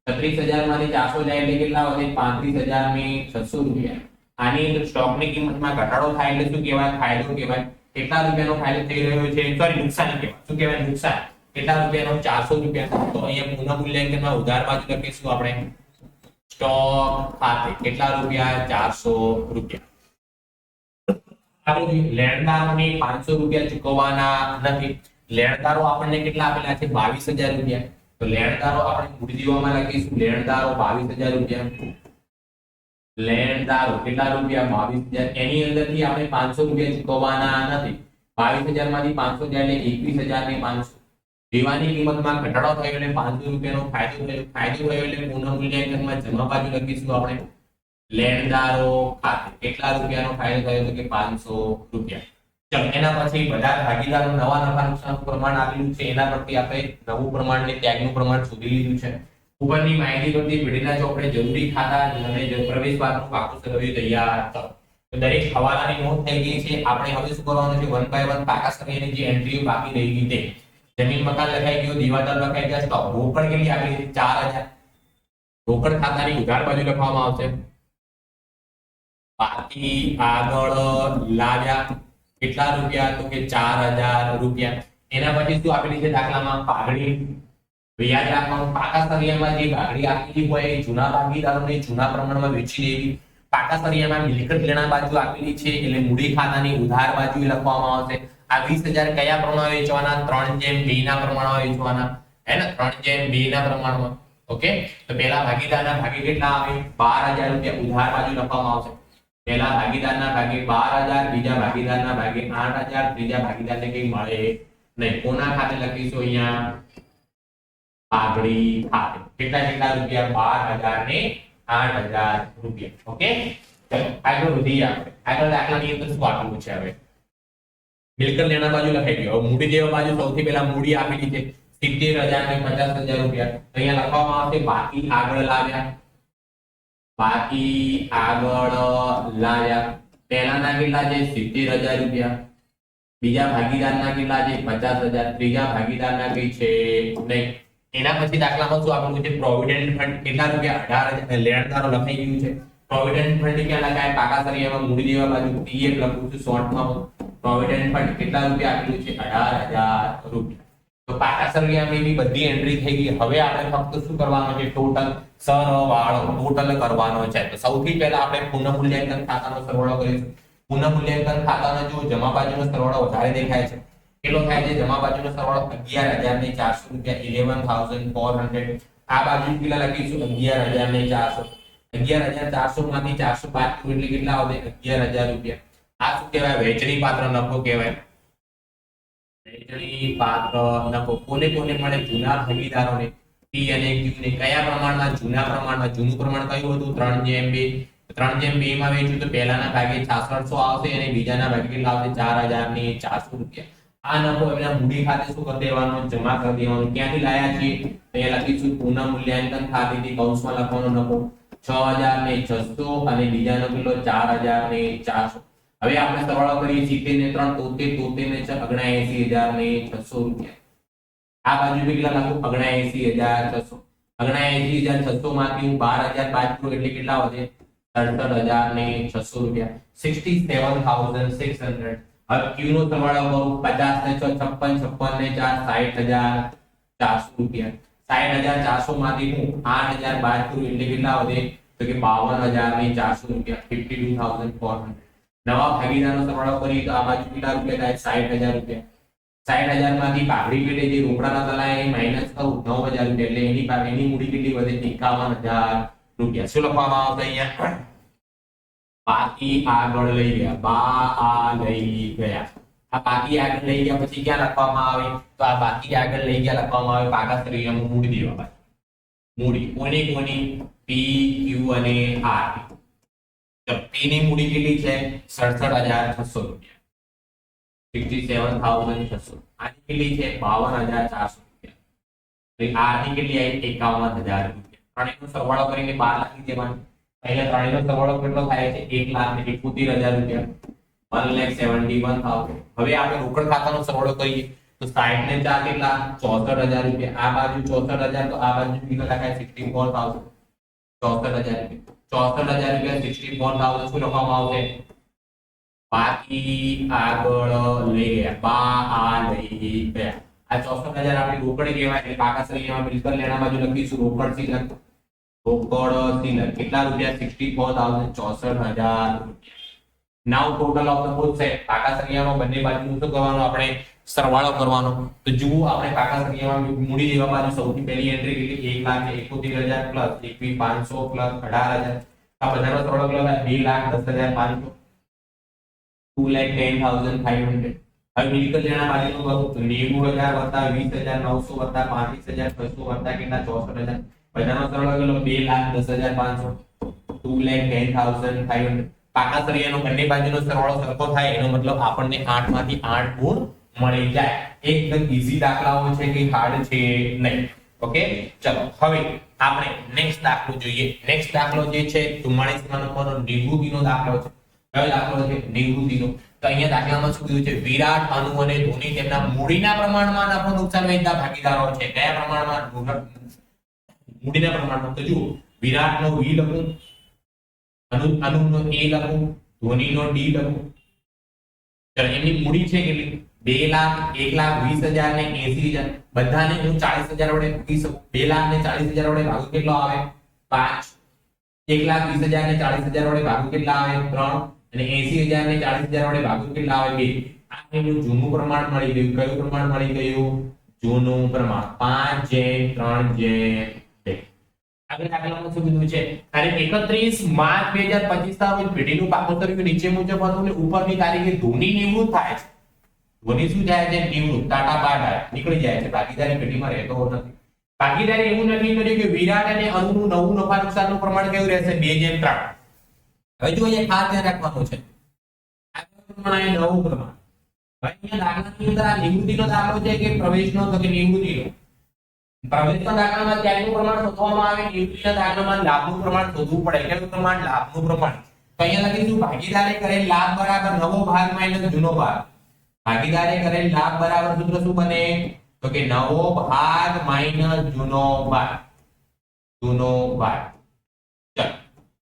36000 માંથી 400 જાય એટલે કેટલા વધે 35600 રૂપિયા। આની અંદર સ્ટોકની કિંમતમાં ઘટાડો થાય એટલે શું કહેવાય ફાયદો કહેવાય। કેટલા રૂપિયાનો ફાયદો થઈ રહ્યો છે સોરી નુકસાન કહેવાય, શું કહેવાય નુકસાન। કેટલા રૂપિયાનો 400 રૂપિયા। તો અહીંયા પુનઃમૂલ્યાંકનમાં ઉધાર બાજુ લખીશું આપણે સ્ટોક ખાતે કેટલા રૂપિયા 400 રૂપિયા। આગળ લેણદારોને 500 રૂપિયા ચૂકવવાના નથી। લેણદારો આપણને કેટલા આપેલા છે 22000 રૂપિયા। તો લેણદારો આપણે મૂડી દેવામાં લખીશું લેણદારો 22000 રૂપિયા। લેણદારો કેટલા રૂપિયા 22000, એની અંદરથી આપણે 500 રૂપિયા ચૂકવવાના નથી। 22000 માંથી 500 જાય એટલે 21000 ને 500। દેવાની કિંમતમાં ઘટાડો થયો એટલે 500 રૂપિયાનો ફાયદો થયો, ફાયદો થયો એટલે પુનઃમૂલ્યાંકનમાં જમા બાજુ લખીશું આપણે લેણદારો ખાતે કેટલા રૂપિયાનો ફાયદો થયો તો કે 500 રૂપિયા। ચલો એના પછી બધા ભાગીદારો નવા નફા નુકસાનનું પ્રમાણ આપેલું છે, એના પરથી આપણે નવું પ્રમાણ ને ત્યાગનું પ્રમાણ શોધી લીધું છે। ઉપરની માહિતી પરથી પેઢીના ચોપડે જરૂરી ખાતા અને પ્રવેશદ્વારનું પાકું સરવૈયું તૈયાર કરો। તો દરેક હવાલાની નોંધ થઈ ગઈ છે। આપણે હવે શું કરવાનું છે 1 બાય 1 પાકા સરિયાની જે એન્ટ્રીઓ બાકી રહી ગઈ તે જમીન મકાન લખાઈ ગયો, દેવાદાર લખાઈ ગયા, સ્ટોક રોકડ કેટલી આપેલી છે 4000। રોકડ ખાતાની ઉધાર બાજુ લખવામાં આવશે બાકી આગળ લાવ્યા કેટલા રૂપિયા તો કે 4000 રૂપિયા। એના પછી શું આપેલી છે દાખલામાં પાઘડી। યાદ રાખવાનું પાકા સરિયામાં જે પાઘડી આપેલી હોય એ જૂના ભાગીદારોને જૂના પ્રમાણમાં વેચી દેવી। પાકા સરિયામાં મિલકત લેણા બાજુ આપેલી છે એટલે મૂડી ખાતાની ઉધાર બાજુ લખવામાં આવશે। આ 20000 કયા પ્રમાણમાં વેચવાના 3:2 ના પ્રમાણમાં વેચવાના હે ને 3:2 ના પ્રમાણમાં। ઓકે તો પહેલા ભાગીદારના ભાગે કેટલા આવે 12000 રૂપિયા ઉધાર બાજુ લખવામાં આવશે। પહેલા ભાગીદારના ભાગે 12000, બીજા ભાગીદારના ભાગે 8000, ત્રીજા ભાગીદારને કઈ મળે નહીં। કોના ખાતે લખીશું અહીંયા પાઘડી ખાતે કેટલા રૂપિયા 12000 ને 8000 રૂપિયા। ઓકે ચલો આગળ વધીએ આપણે। આગળ દાખલાની અંદર શું આપેલું છે હવે મિલકત લેણા બાજુ લખાઈ ગયો। હવે મૂડી દેવા બાજુ સૌથી પહેલા મૂડી આપેલી છે 70,000 ને 50,000 રૂપિયા. તો અહીંયા લખવામાં આવશે બાકી આગળ લાવ્યા, બાકી આગળ લાવ્યા. પહેલાના કેટલા છે 70,000 રૂપિયા, બીજા ભાગીદારના કેટલા છે 50,000, ત્રીજા ભાગીદારના કઈ છે નહીં. એના પછી દાખલામાં શું આપણું છે પ્રોવિડન્ટ ફંડ કેટલા રૂપિયા 18,000 લેણદારો લખાઈ ગયું છે. પ્રોવિડન્ટ ફંડ ક્યાં લખાય પાકા સરિયામાં મૂડી દેવા બાજુ પીએફ લખું છું શોર્ટમાં. પ્રોવિડન્ટ ફંડ કેટલા રૂપિયા આપેલું છે 18,000 રૂપિયા. તો પાકા સરિયામાં બી બધી એન્ટ્રી થઈ ગઈ. હવે આપણે ફક્ત શું કરવાનું છે ટોટલ સરવાળો ટોટલ કરવાનો છે. તો સૌથી પહેલા આપણે પુનઃ મૂલ્યાંકન ખાતાનો સરવાળો કરીશું. પુનઃ મૂલ્યાંકન ખાતાનો જો જમા બાજુનો સરવાળો વધારે દેખાય છે કેટલો થાય છે જમા બાજુનો સરવાળો 11,400 રૂપિયા 11,400. આ બાજુ કેટલા લખીશું 11,400. 11,400 માંથી 400 બાદ કરો એટલે કેટલા આવશે 11,000 રૂપિયા. આ શું કહેવાય વહેંચણી પાત્ર નફો કહેવાય. વહેંચણી પાત્ર નફો કોને કોને મળે જૂના ભાગીદારોને પી અને ક્યુ ને. કયા પ્રમાણમાં જૂના પ્રમાણમાં. જૂનું પ્રમાણ કયું હતું 3:2. 3:2 માં વેચ્યું તો પહેલાના ભાગે 6600 આવશે અને બીજાના ભાગે કેટલા આવશે 4,400 રૂપિયા. આ નફો એના મૂડી ખાતે શું કરી દેવાનો જમા કરી દેવાનો. ક્યાંથી લાયા છીએ તો એ લખીશું પુનઃ મૂલ્યાંકન ખાતેથી કૌંસમાં લખવાનો નફો 6,600 અને બીજાનો કેટલો 4,400. હવે આપણે સરવાળો કરીએ 70 ને 3 73 ને 79,600 રૂપિયા. આ બાજુ કેટલા લખું 79,600. 79,600 માંથી 12,000 બાદ કરું એટલે કેટલા વધે 68,600 રૂપિયા. 67,600. હવે ક્યુ નો સરવાળો કરું 50 ને 6 56 56 ને 4 60,400 રૂપિયા. 60,400 માંથી હું 8,000 બાદ કરું એટલે કેટલા વધે તો કે 52,400 રૂપિયા 52,400. નવા ભાગીદારનો સરવાળો કરીએ તો આ બાજુ કેટલા રૂપિયા થાય 60,000 રૂપિયા. 60,000 માંથી પાઘડી પેટે જે રોકડાના તલાય એની માઈનસ કરું 9,000 રૂપિયા એટલે એની મૂડી કેટલી વધે 51,000 રૂપિયા. શું લખવામાં આવશે અહીંયા બાકી આગળ લઈ ગયા લઈ ગયા. આ બાકી આગળ લઈ ગયા પછી ક્યાં લખવામાં આવે તો આ બાકી આગળ લઈ ગયા લખવામાં આવે પાકા સરિયામાં મૂડી દેવા બાજુ. મૂડી કોની કોની પી ક્યુ અને આર. તો પી ની મૂડી કેટલી છે 67,600 રૂપિયા 67,600. આની કેટલી છે 52,400 રૂપિયા. આર ની કેટલી આવી 51,000 રૂપિયા. ત્રણેયનો સરવાળો કરીને 12 લખી દેવાનું. અહીંયા ત્રણેયનો સરવાળો કેટલો થાય છે 1,71,000 રૂપિયા 1,71,000. હવે આપણે રોકડ ખાતાનો સરવાળો કરીએ તો 60 ને 4 કેટલા 64,000 રૂપિયા. આ બાજુ 64,000 તો આ બાજુ કેટલા લખાય 64,000. 64,000 રૂપિયા 64,000 રૂપિયા 64,000 શું લખવામાં આવશે બાકી આગળ લઈ ગયા લઈ ગયા. આ 64,000 આપણી રોકડ કહેવાય એટલે પાકા સરિયામાં મિલકત લેણા બાજુ લખીશું રોકડ શિલક. રોકડ શિલક કેટલા રૂપિયા 64,000 64,000 રૂપિયા. Now total of the both side પાકા સરિયામાં બંને બાજુનું શું કરવાનું આપણે સરવાળો કરવાનો. તો જુઓ આપણે પાકા સરિયામાં મૂડી દેવા બાજુ સૌથી પહેલી એન્ટ્રી કેટલી 1,71,000 પ્લસ 21,500 પ્લસ 18,000. આ બધાનો સરવાળો કેટલો થાય 2,10,500 2,10,500. હવે મિલકત લેણા બાજુનું કરું તો 90,000 વત્તા 20,900 વત્તા 35,600 વત્તા કેટલા 64,000. બધાનો સરવાળો કેટલો 2,10,500 2,10,500. પાકા સરિયાનો બંને બાજુનો સરવાળો સરખો થાય એનો મતલબ આપણને 8 માંથી 8 ગુણ મળી જાય. એકદમ ઈઝી દાખલાઓ છે કે હાર્ડ છે નહીં. ઓકે ચલો હવે આપણે નેક્સ્ટ દાખલો જોઈએ. નેક્સ્ટ દાખલો જે છે 44મા નંબરનો નિવૃત્તિનો દાખલો છે. કયો દાખલો છે નિવૃત્તિનો. તો અહીંયા દાખલામાં શું કીધું છે વિરાટ અનુ અને ધોની તેમના મૂડીના પ્રમાણમાં નફો નુકસાન વહેંચતા ભાગીદારો છે. કયા પ્રમાણમાં મૂડીના પ્રમાણમાં. તો જુઓ વિરાટનો V લખું અનુનો A લખું ધોનીનો D લખું. ચલો એમની મૂડી છે કેટલી 2,01,20,000 ને 80,000. બધાને હું 40,000 વડે ભાગી શકું. 2,40,000 વડે ભાગું કેટલો આવે 5. 1,20,000 ને 40,000 વડે ભાગું કેટલા આવે 3 અને 80,000 ને 40,000 વડે ભાગું કેટલા આવે 2. આ એનું જૂનું પ્રમાણ મળી ગયું. કયું પ્રમાણ મળી ગયું જૂનું પ્રમાણ 5:3:2. આગળ દાખલામાં શું કીધું છે તારીખ 31 માર્ચ 2025 ના રોજ પેઢીનું પાકું કર્યું નીચે મુજબ હતું ને ઉપરની તારીખે ધોની નિવૃત્ત થાય છે. ધોની શું થાય છે નિવૃત્ત ટાટા બાય નીકળી જાય છે. ભાગીદારી પેઢીમાં રહેતો નથી. ભાગીદારી એવું નક્કી કર્યું કે વિરાટ અને અનુનું નવું નફા નુકસાનનું પ્રમાણ કેવું રહેશે 2:3. હવે જો અહીંયા ખાસ ધ્યાન રાખવાનું છે આ પ્રમાણ નવું પ્રમાણ. હવે અહીંયા દાખલાની અંદર આ નિવૃત્તિનો દાખલો છે કે પ્રવેશનો તો કે નિવૃત્તિનો. પ્રવેશના દાખલામાં ત્યાગનું પ્રમાણ શોધવામાં આવે, નિવૃત્તિના દાખલામાં લાભનું પ્રમાણ શોધવું પડે. કેટલું પ્રમાણ? લાભનું પ્રમાણ. તો અહીંયા લખીશું ભાગીદારે કરેલ લાભ બરાબર નવો ભાગ માઈનસ જૂનો ભાગ. ભાગીદારે કરેલ લાભ બરાબર સૂત્ર શું બને? તો કે નવો ભાગ માઈનસ જૂનો ભાગ. જૂનો ભાગ. ચાલો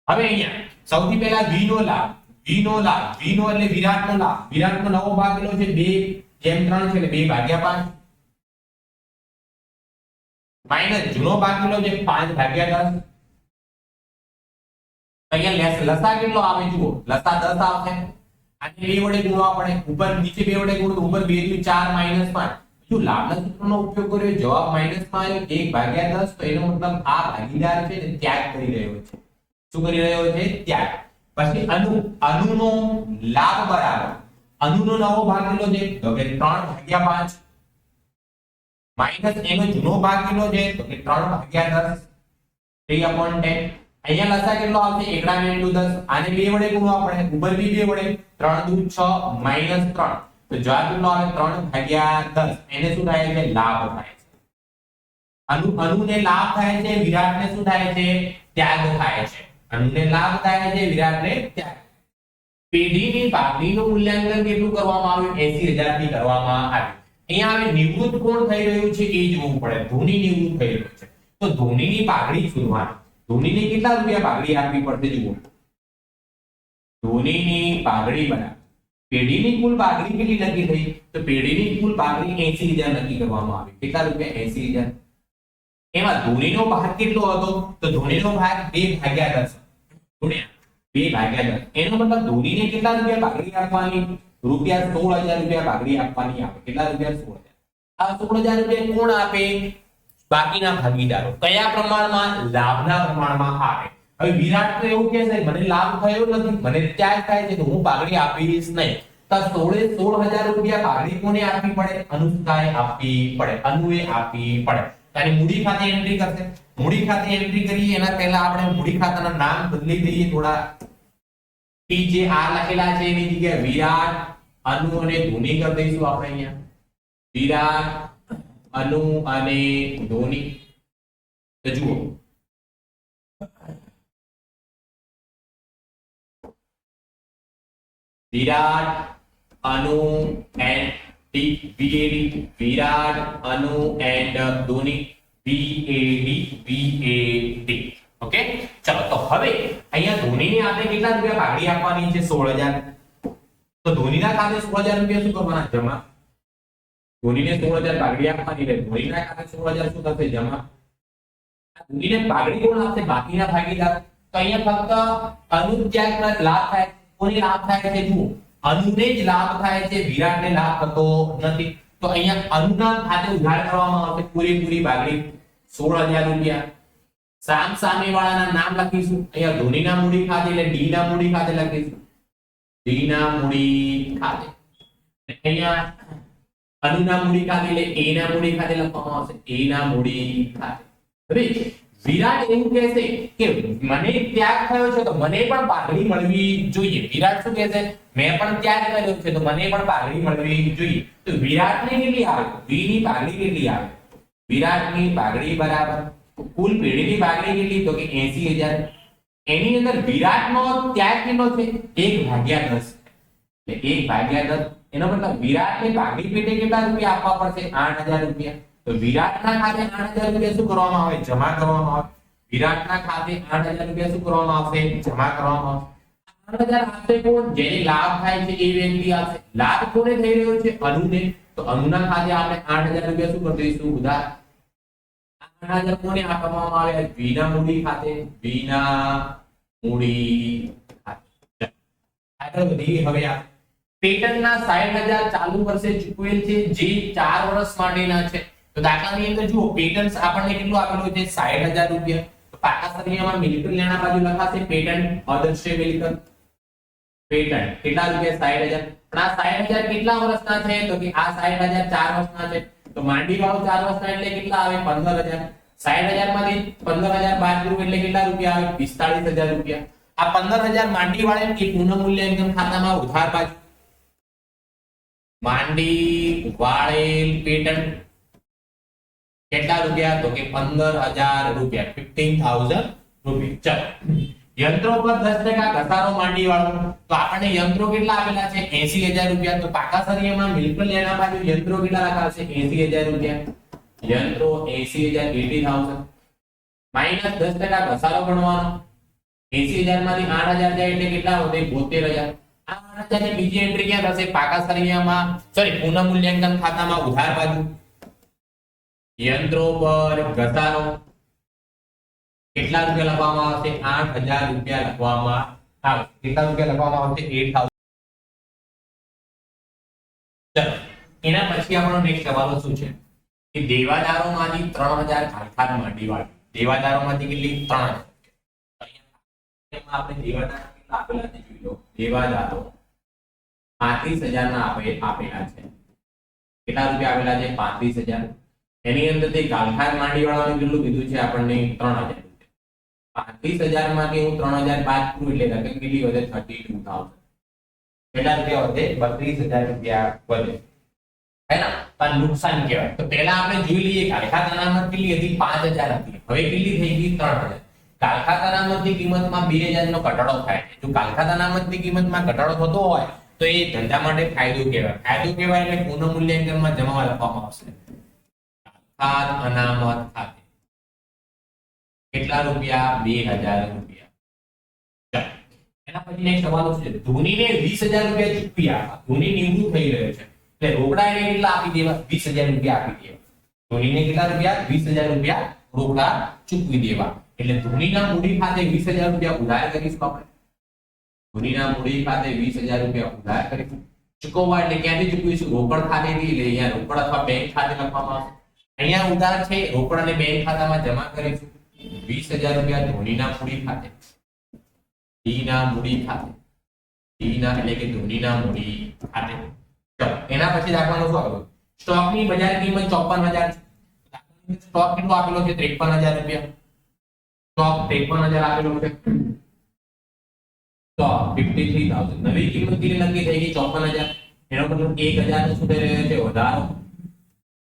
હવે અહીંયા સૌથી પહેલા v નો લાભ. v નો લાભ, v નો એટલે વિરાટનો લાભ. વિરાટનો નવો ભાગ કેટલો છે? 2/3 છે એટલે 2/5 માઈનસ જૂનો ભાગ કેટલો છે? 5/10. અહીંયા લસા કેટલો આવે જુઓ, લસા 10 આવશે. આને 2 વડે ગુણવા પડે, ઉપર નીચે 2 વડે ગુણો તો ઉપર 2 * 4 -5. જો લાભના સૂત્રનો ઉપયોગ કર્યો, જવાબ માઈનસ માં આવ્યો 1/10. તો એનો મતલબ આ ભાગીદાર છે ને ત્યાગ કરી રહ્યો છે. શું કરી રહ્યો છે? ત્યાગ. પછી અનુનો લાભ બરાબર અનુનો નવો ભાગ કેટલો છે? તો કે 3/5 માઈનસ એનો જૂનો ભાગ કેટલો છે? તો કે 3/10 3/10. અહીંયા લસા કેટલો આવશે? 1 * 10. આને 2 વડે ગુણવા પડે, ઉપર બી 2 વડે 3 * 6 -3. તો જવાબ કેટલો આવે? 3/10. એને શું થાય છે? લાભ થાય છે. અનુને લાભ થાય છે, વિરાટને શું થાય છે? ત્યાગ થાય છે. અનુને લાભ થાય છે, વિરાટને ત્યાગ. પેઢીની પાઘડીનું મૂલ્યાંકન કેટલું કરવામાં આવ્યું? 80000 થી કરવામાં આવ્યું. અહીંયા હવે નિવૃત્ત કોણ થઈ રહ્યું છે એ જોવું પડે. ધોની નિવૃત્ત થઈ રહ્યો છે તો ધોનીની પાઘડી શોધવાની. ધોનીને કેટલા રૂપિયા પાઘડી આપવી પડશે જુઓ. ધોનીની પાઘડી બરાબર પેઢીની કુલ પાઘડી કેટલી નક્કી થઈ? તો પેઢીની કુલ પાઘડી 80000 નક્કી કરવામાં આવી. કેટલા રૂપિયા? 80000. એમાં ધોનીનો ભાગ કેટલો હતો? તો ધોનીનો ભાગ 2/10 ગુણ્યા 2/10. એનો મતલબ ધોનીને કેટલા રૂપિયા પાઘડી આપવાની? રૂપિયા 16000 રૂપિયા પાઘડી આપવાની આવે. કેટલા રૂપિયા? 16000. આ 16000 રૂપિયા કોણ આપે? બાકીના ભાગીદારો. કયા પ્રમાણમાં? લાભના પ્રમાણમાં આવે. હવે વિરાટ તો એવું કહે છે મને લાભ થયો નથી, મને ત્યાગ થાય છે તો હું પાઘડી આપીશ નહીં. તો 16000 રૂપિયા પાઘડી કોને આપવી પડે? અનુષ્કાએ આપવી પડે, અનુએ આપવી પડે. તારી મૂડી ખાતે એન્ટ્રી કરશે. મૂડી ખાતે એન્ટ્રી કરીએ એના પહેલા આપણે મૂડી ખાતાના નામ બદલી દઈએ થોડા. ટી જે આ લખેલા છે એની જગ્યાએ વિરાટ, અનુ અને ધોની કરી દઈશું આપણે અહીંયા. વિરાટ, અનુ અને ધોની. તો જુઓ વિરાટ, અનુ એન્ડ VAD, વિરાટ, અનુ એન્ડ ધોની VAD. ઓકે ચલો તો હવે અહીંયા ધોનીને આપણે કેટલા રૂપિયા પાઘડી આપવાની છે? 16000. તો ધોનીના ખાતે 16000 રૂપિયા શું કરવાના? જમા. ધોનીને 16000 પાઘડી આપવાની એટલે ધોનીના ખાતે 16000 શું થશે? જમા. ધોનીને પાઘડી કોણ આપશે? બાકીના ભાગીદાર. તો અહીંયા ફક્ત અનુત્યાગના લાભ થાય. કોને લાભ થાય છે? જુઓ અનુને જ લાભ થાય છે, વિરાટને લાભ થતો નથી. તો અહીંયા અનુના ખાતે ઉધાર કરવામાં આવશે પૂરેપૂરી પાઘડી 16000 રૂપિયા. સામ સામે વાળાના નામ લખીશું. અહીંયા ધોનીના મૂડી ખાતે એટલે ડી ના મૂડી ખાતે લખીશું. ડી ના મૂડી ખાતે. અહીંયા અનુના મૂડી ખાતે એટલે એ ના મૂડી ખાતે લખવામાં આવશે. એ ના મૂડી ખાતે. હવે વિરાટ એવું કહેશે કે મને ત્યાગ થયો છે તો મને પણ પાઘડી મળવી જોઈએ. વિરાટ શું કહેશે? મેં પણ ત્યાગ કર્યો છે તો મને પણ પાઘડી મળવી જોઈએ. તો વિરાટને કેટલી આવે? વી ની પાઘડી કેટલી આવે? વિરાટની પાઘડી બરાબર કુલ પેઢીની પાઘડી કેટલી? તો કે 80000. એની અંદર વિરાટનો ત્યાગ કેટલો છે? 1/10. એટલે 1/10. એનો મતલબ વિરાટની પાઘડી પેટે કેટલા રૂપિયા આપવા પડશે? 8000 રૂપિયા. તો વિરાટના ખાતે 8000 રૂપિયા શું કરવામાં આવે? જમા કરવામાં આવે. વિરાટના ખાતે 8000 રૂપિયા શું કરવામાં આવશે? જમા કરવામાં આવશે. 8000 આપશે કોણ? જેને લાભ થાય છે એ વ્યક્તિ આપશે. લાભ કોને થઈ રહ્યો છે? અનુને. તો અનુના ખાતે આપણે 8000 રૂપિયા શું કરી દઈશું? ઉધાર. 8000 કોને આપવામાં આવે? વીના મૂડી ખાતે. વીના મૂડી ખાતે. આગળ વધીએ હવે આ પેટર્નના 60000 ચાલુ વર્ષે ચૂકવેલ છે જે 4 વર્ષ માટેના છે. તો દાખલાની અંદર જુઓ પેટર્ન આપણને કેટલું આપેલું છે? 60000 રૂપિયા. તો પાકા સરિયામાં મિલકત લેણા બાજુ લખાશે પેટર્ન અદૃશ્ય મિલકત. પેટર્ન કેટલા રૂપિયા? 60000. પણ આ 60000 કેટલા વર્ષના છે? તો કે આ 60000 4 વર્ષના છે. તો માંડી વાળો 4 વર્ષના એટલે કેટલા આવે? 15000. 60000 માંથી 15000 બાદ કરું એટલે કેટલા રૂપિયા આવે? 45000 રૂપિયા. આ 15000 માંડી વાળે કે પુનઃ મૂલ્યાંકન ખાતામાં ઉધાર બાજુ માંડી વાળેલ પેટર્ન કેટલા રૂપિયા? તો કે 15,000 રૂપિયા, 15,000 રૂપિયા. ચલો, યંત્રો પર 10% ઘસારો માંડી વાળો, તો આપણને યંત્રો કેટલા આપેલા છે? 80,000 રૂપિયા. તો પાકા સળિયામાં મિલકત લેના બાજુ યંત્રો કેટલા લખાશે? 80,000 રૂપિયા. યંત્રો 80,000, 80,000 માઈનસ 10% ઘસારો ગણવાનો. 80,000 માંથી 8,000 જાય એટલે કેટલા વધે? 72,000. આ 8,000 ની બીજી એન્ટ્રી ક્યાં થશે? પાકા સળિયામાં, સોરી, પુનઃ મૂલ્યાંકન ખાતામાં ઉધાર બાજુ. યંત્રો પર ઘસારો કેટલા રૂપિયા લખવામાં આવશે? 8,000 રૂપિયા લખવામાં આવશે. કેટલા રૂપિયા લખવામાં આવશે? 8,000. ચલો, એના પછી આપણો નેક્સ્ટ સવાલ શું છે કે દેવાદારોમાંથી 3,000 ખાલખાત માંડી વાળી. દેવાદારોમાંથી કેટલી? 3,000. અહીંયા આપણે દેવાદારો કેટલા આપેલા છે જોઈ લો. દેવાદારો 35,000 ના આપેલા છે. કેટલા રૂપિયા આપેલા છે? 35,000. એની અંદર તે ખાલખાત માંડી વાળાનું કેટલું કીધું છે આપણને? 3,000. 35,000 માંથી હું 3,000 બાદ કરું એટલે રકમ કેટલી વધે? 32,000. કેટલા રૂપિયા વધે? 32,000 રૂપિયા વધે, હે ને? પણ નુકસાન કહેવાય. તો પહેલા આપણે જોઈ લઈએ ખાલખાત અનામત કેટલી હતી? 5,000 હતી. હવે કેટલી થઈ ગઈ? 3,000. ખાલખાત અનામતની કિંમતમાં 2,000 નો ઘટાડો થાય છે. જો ખાલખાત અનામતની કિંમતમાં ઘટાડો થતો હોય તો એ ધંધા માટે ફાયદો કહેવાય. ફાયદો કહેવાય એટલે પુનઃ મૂલ્યાંકનમાં જમા લખવામાં આવશે. ખાલખાત અનામત ખાતે કેટલા રૂપિયા? 2,000 રૂપિયા. ચાલો, એના પછી નેક્સ્ટ સવાલ છે ધોનીને 20,000 રૂપિયા ચૂકવી આપવા. ધોની નિવૃત્ત થઈ રહ્યો છે એટલે રોકડા એને કેટલા આપી દેવા? 20,000 રૂપિયા આપી દેવા. ધોનીને કેટલા રૂપિયા? 20,000 રૂપિયા રોકડા ચૂકવી દેવા. એટલે ધોનીના મૂડી ખાતે 20,000 રૂપિયા ઉધાર કરીશું આપણે. ધોનીના મૂડી ખાતે 20,000 રૂપિયા ઉધાર કરીશું. ચૂકવવા એટલે ક્યાંથી ચૂકવીશું? રોકડ ખાતેથી. એટલે અહીંયા રોકડ અથવા બેંક ખાતે લખવામાં આવશે. અહીંયા ઉધાર છે, રોકડ અને બેંક ખાતામાં જમા કરીશું. 20,000 રૂપિયા ધોનીના મૂડી ખાતે. ધોનીના મૂડી ખાતે. ધોનીના એટલે કે ધોનીના મૂડી ખાતે. ચલો, એના પછી દાખલાનો શું આગળ? સ્ટોકની બજાર કિંમત 54,000 છે. સ્ટોક કેટલો આપેલો છે? 53,000 રૂપિયા. સ્ટોક 53,000 આપેલો છે. તો 53,000 નવી કિંમત કેટલી નક્કી થઈ ગઈ? 54,000. એનો મતલબ 1,000 નો શું થઈ રહ્યો છે? વધારો.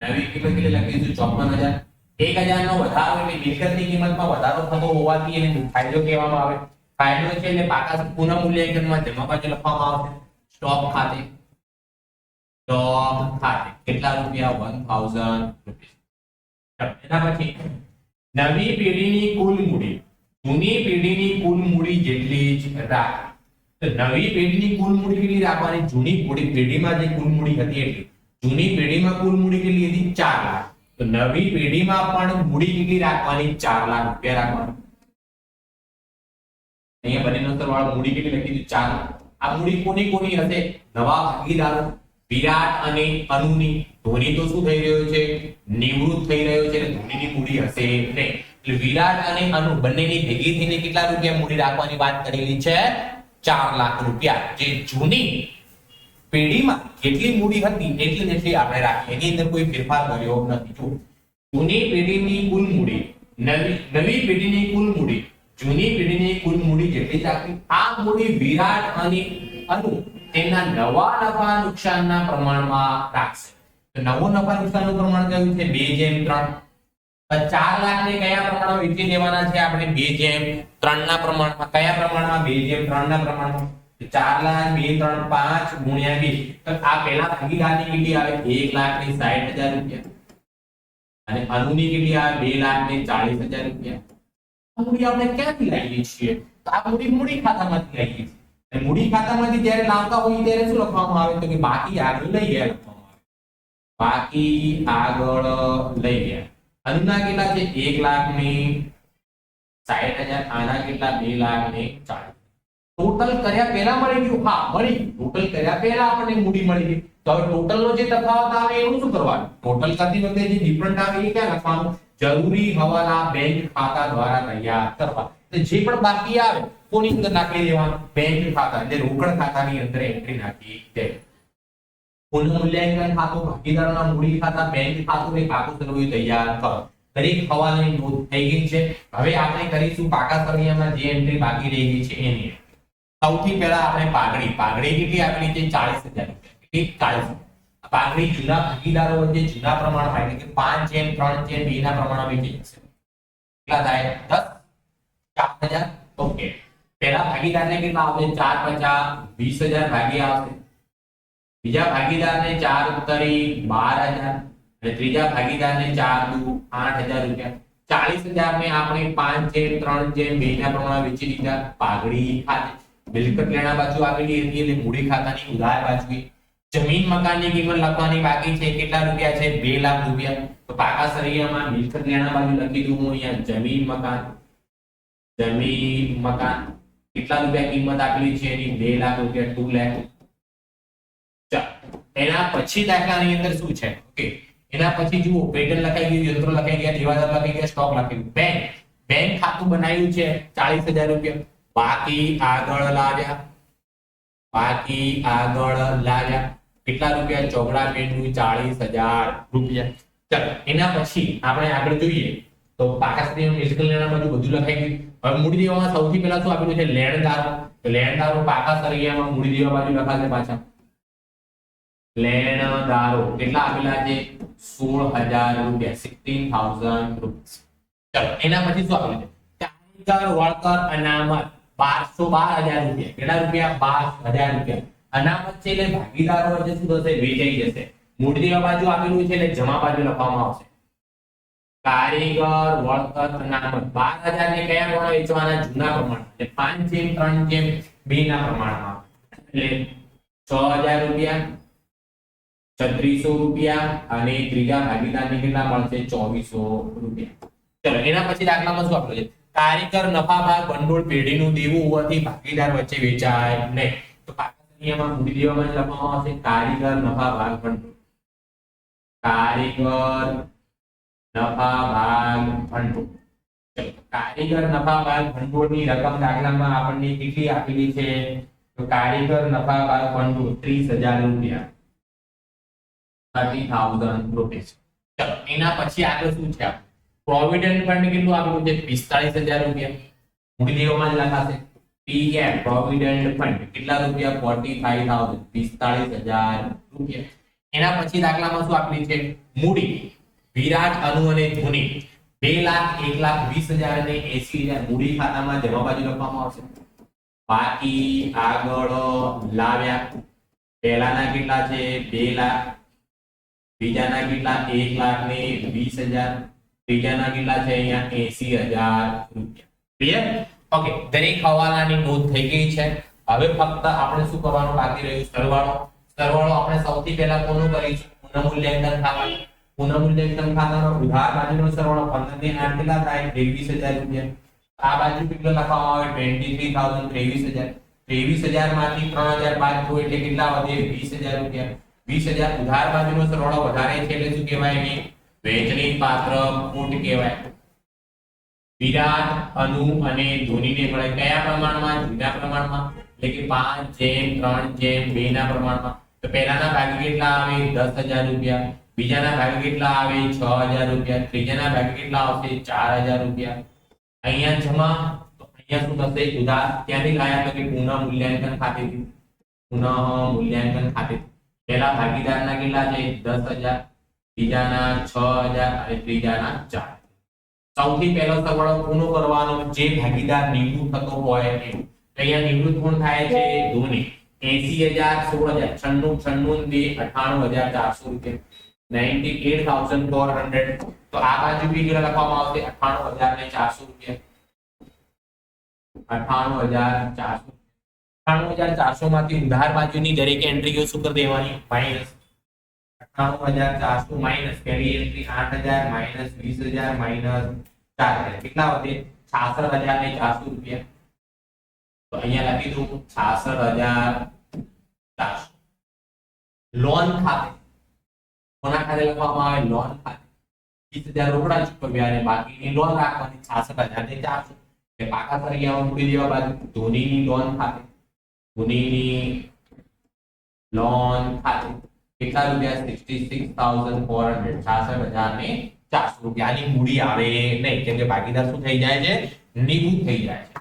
નવી કિંમત કેટલી લખીશું? 54,000. 1,000 નો વધારો એટલે મિલકતની કિંમતમાં વધારો થતો હોવાથી એને ફાયદો કહેવામાં આવે. ફાયદો છે એટલે પાકા પુનઃ મૂલ્યાંકનમાં જમા બાજુ લખવામાં આવશે. સ્ટોક ખાતે. સ્ટોક ખાતે કેટલા રૂપિયા? 1,000 રૂપિયા. એના પછી નવી પેઢીની કુલ મૂડી જૂની પેઢીની કુલ મૂડી જેટલી જ રાખ. તો નવી પેઢીની કુલ મૂડી કેટલી રાખવાની? જૂની પેઢીમાં જે કુલ મૂડી હતી એટલી. જૂની પેઢીમાં કુલ મૂડી કેટલી હતી? 4 લાખ. તો નવી પેઢીમાં પણ મૂડી કેટલી રાખવાની? 4 લાખ રૂપિયા રાખવાની. અહીંયા બંનેનો સરવાળો મૂડી કેટલી લખી દીધી? 4 લાખ. આ મૂડી કોની કોની હશે? નવા ભાગીદારો વિરાટ અને અનુની. ધોની તો શું થઈ રહ્યો છે? નિવૃત્ત થઈ રહ્યો છે એટલે ધોનીની મૂડી હશે નહીં. એટલે વિરાટ અને અનુ બંનેની ભેગી થઈને કેટલા રૂપિયા મૂડી રાખવાની વાત કરેલી છે? 4 લાખ રૂપિયા. જે જૂની પેઢીમાં કેટલી મૂડી હતી એટલી આપણે રાખી. એની અંદર કોઈ ફેરફાર કર્યો નથી. જો જૂની પેઢીની કુલ મૂડી નવી પેઢીની કુલ મૂડી જૂની પેઢીની કુલ મૂડી જેટલી રાખી. આ મૂડી વિરાટ અને અનુ તેના નવા નફા નુકસાનના પ્રમાણમાં રાખશે. તો નવો નફા નુકસાનનું પ્રમાણ કયું છે? 2:3. 4 લાખ ને કયા પ્રમાણમાં વેચી દેવાના છે આપણે? 2:3 ના પ્રમાણમાં. કયા પ્રમાણમાં? 2:3 ના પ્રમાણમાં. 4 લાખ 2, 3, 5 ગુણ્યા 2. તો આ પહેલા ભાગીદારની કેટલી આવે? 1,60,000 રૂપિયા. અને અનુની કેટલી આવે? 2,40,000 રૂપિયા. આ મૂડી આપણે ક્યાંથી લાવીએ છીએ? તો આ મૂડી ખાતામાંથી લાવીએ છીએ. અને મૂડી ખાતામાંથી જ્યારે લાવતા હોઈએ ત્યારે શું લખવામાં આવે? તો કે બાકી આગળ લઈ ગયા લખવામાં આવે. બાકી આગળ લઈ ગયા. અનુના કેટલા છે? 1,60,000. આના કેટલા? 2,40,000. ટોટલ કર્યા પહેલા મળી ગયું? હા, મળી. ટોટલ કર્યા પહેલા આપણને મૂડી મળી ગઈ. તો હવે ટોટલ નો જે તફાવત આવે એનું શું કરવાનું? ટોટલ કરતી વખતે જે ડિફરન્ટ આવે એ ક્યાં લખવાનું? જરૂરી હવાલા બેંક ખાતા દ્વારા તૈયાર કરવા. તો જે પણ બાકી આવે કોની અંદર નાખી દેવાનું? બેંક ખાતા એટલે રોકડ ખાતાની અંદર એન્ટ્રી નાખી દે. પુનઃ મૂલ્યાંકન ખાતું, ભાગીદારોના મૂડી ખાતા, બેંક ખાતું ને પાકું સરવૈયું તૈયાર કરો. દરેક હવાલાની નોંધ થઈ ગઈ છે. હવે આપણે કરીશું પાકા સરવૈયામાં જે એન્ટ્રી બાકી રહી ગઈ છે એની. સૌથી પહેલા આપણે પાઘડી કેટલી આપેલી છે? 40,000 રૂપિયા. કેટલી? 40. પાઘડી જૂના ભાગીદારો વચ્ચે જૂના પ્રમાણમાં એટલે કે 5:3:2 ના પ્રમાણમાં વેચી જશે. કેટલા થાય? 10 4000. ઓકે, પહેલા ભાગીદારને કેટલા આવશે? 4 × 50 20000 ભાગ્યા આવશે. બીજા ભાગીદારને 4 ઉત્તરી 12000 અને ત્રીજા ભાગીદારને 4 દુ 8000 રૂપિયા. 40000 ને આપણે 5:3:2 ના પ્રમાણમાં વેચી દીધા પાઘડી ખાતે. મિલકત લેણા બાજુ આવેલી હતી એટલે મૂડી ખાતાની ઉધાર બાજુ. જમીન મકાનની કિંમત લખવાની બાકી છે. કેટલા રૂપિયા છે? 2 લાખ રૂપિયા. તો પાકા સરિયામાં મિલકત લેણા બાજુ લખી દઉં હું અહીંયા જમીન મકાન કેટલા રૂપિયા કિંમત આપેલી છે એની? 2 લાખ રૂપિયા, 2 લાખ. ચાલો, એના પછી દાખલાની અંદર શું છે? ઓકે, એના પછી જુઓ પેટર્ન લખાઈ ગયું, યંત્રો લખાઈ ગયા, દેવાદાર લખાઈ ગયા, સ્ટોક લખાઈ ગયું. બેંક ખાતું બનાવ્યું છે 40000 રૂપિયા. બાકી આગળ લાવ્યા કેટલા રૂપિયા? ચોગડા પેટનું 40000 રૂપિયા. ચાલો, એના પછી આપણે આગળ જોઈએ તો પાકા સરિયામાં મિલકત લેણા બાજુ બધું લખાઈ ગયું. હવે મૂડી દેવામાં સૌથી પહેલા શું આપેલું છે? લેણદારો. તો લેણદારો પાકા સરિયામાં મૂડી દેવા બાજુ લખાશે પાછા. લેણદારો કેટલા આપેલા છે? 16000 રૂપિયા, 16000 રૂપિયા. ચાલો, એના પછી શું આપેલું છે? કારીગર વળતર અનામત 12000 રૂપિયા. કેટલા રૂપિયા? 12000 રૂપિયા. અનામત છે એટલે ભાગીદારો વચ્ચે શું થશે? વેચાઈ જશે. મૂડી દેવા બાજુ આપેલું છે એટલે જમા બાજુ લખવામાં આવશે. કારીગર વળતર અનામત 12000 ને કયા પ્રમાણમાં વેચવાના? જૂના પ્રમાણમાં એટલે 5:3:2 ના પ્રમાણમાં. એટલે 6000 રૂપિયા, 3600 રૂપિયા અને ત્રીજા ભાગીદારને કેટલા મળશે? 2400 રૂપિયા. ચલો, એના પછી દાખલામાં શું આપેલું છે? કારીગર નફા ભાગ ભંડોળ પેઢીનું દેવું હોવાથી ભાગીદાર વચ્ચે વેચાય નહીં. તો પાકા સરિયામાં મૂડી દેવામાં લખવામાં આવશે કારીગર નફા ભાગ ભંડોળ. કારીગર નફા ભાગ ભંડોળ. કારીગર નફા ભાગ ભંડોળની રકમ દાખલામાં આપણને કેટલી આપેલી છે? તો કારીગર નફા ભાગ ભંડોળ 30000 રૂપિયા, 30000 રૂપિયા. ચલો, એના પછી આગળ શું છે? પ્રોવિડન્ટ ફંડ કેટલું આપેલું છે? 45000 રૂપિયા. મૂડી દેવામાં જ લખાશે પીએફ પ્રોવિડન્ટ ફંડ કેટલા રૂપિયા? 45000, 45000 રૂપિયા. એના પછી દાખલામાં શું આપેલી છે? મૂડી વિરાટ, અનુ અને ધોની 2 લાખ, 1,20,000 અને 80,000 મૂડી ખાતામાં જમા બાજુ લખવામાં આવશે. બાકી આગળ લાવ્યા. પહેલાના કેટલા છે? 2 લાખ. બીજાના કેટલા? 1,20,000. ત્રીજાના કેટલા છે? અહીંયા 80,000 રૂપિયા. ક્લિયર? ઓકે, દરેક હવાલાની નોંધ થઈ ગઈ છે. હવે ફક્ત આપણે શું કરવાનું બાકી રહ્યું? સરવાળો આપણે સૌથી પહેલા કોનું કરીશું? પુનઃમૂલ્યાંકન ખાતા. પુનઃમૂલ્યાંકન ખાતાનો ઉધાર બાજુનો સરવાળો 15 ને 8 કેટલા થાય? 23,000 રૂપિયા. આ બાજુ કેટલો લખવામાં આવે? 23,000, 23,000. 23,000 માંથી 3,000 બાદ દો એટલે કેટલા વધે? 20,000 રૂપિયા. 20,000 ઉધાર બાજુનો સરવાળો વધારે છે એટલે શું કહેવાય? કે વેચણી પાત્ર ખોટ કહેવાય. વિરાટ, અનુ અને ધોનીને મળે કયા પ્રમાણમાં? જૂના પ્રમાણમાં એટલે કે 5:3:2 ના પ્રમાણમાં. તો પહેલાના ભાગે કેટલા આવે? 10,000 રૂપિયા. બીજાના ભાગે કેટલા આવે? 6,000 રૂપિયા. ત્રીજાના ભાગે કેટલા આવશે? 4,000 રૂપિયા. અહીંયા જમા તો અહીંયા શું થશે? ઉધાર. ક્યાંથી લાયા? તો કે પુનઃમૂલ્યાંકન ખાતેથી. પુનઃમૂલ્યાંકન ખાતેથી. પહેલા ભાગીદારના કેટલા છે? 10,000, બીજાના 6,000 અને ત્રીજાના 4,000. સૌથી પહેલો સરવાળો કોનો કરવાનો? જે ભાગીદાર નિવૃત્ત થતો હોય એ. અહીંયા નિવૃત્ત કોણ થાય છે? ધોની. 80,000, 16,000, 96, 98,400 રૂપિયા. 98,400. તો આ બાજુ બી કેટલા લખવામાં આવશે? 98,400 રૂપિયા. 98,400. 98,400 માંથી ઉધાર બાજુની દરેક એન્ટ્રીઓ શું કરી દેવાની? માઈનસ. 98,400 માઈનસ પહેલી એન્ટ્રી 8,000 માઈનસ 20,000 માઈનસ 4,000 કેટલા વધે? 66,400 રૂપિયા. તો અહીંયા લખી દઉં 66,400. લોન ખાતે કોના ખાતે લખવામાં આવે? લોન ખાતે. 20,000 રોકડા ચૂકવ્યા અને બાકીની લોન રાખવાની 66,400. એટલે પાકા સરિયામાં મૂડી દેવા બાજુ ધોનીની લોન ખાતે. ધોનીની લોન ખાતે કેટલા રૂપિયા? 66,400, 66,400 રૂપિયાની મૂડી આવે નહીં કેમ કે ભાગીદાર શું થઈ જાય છે? નિવૃત્ત થઈ જાય છે.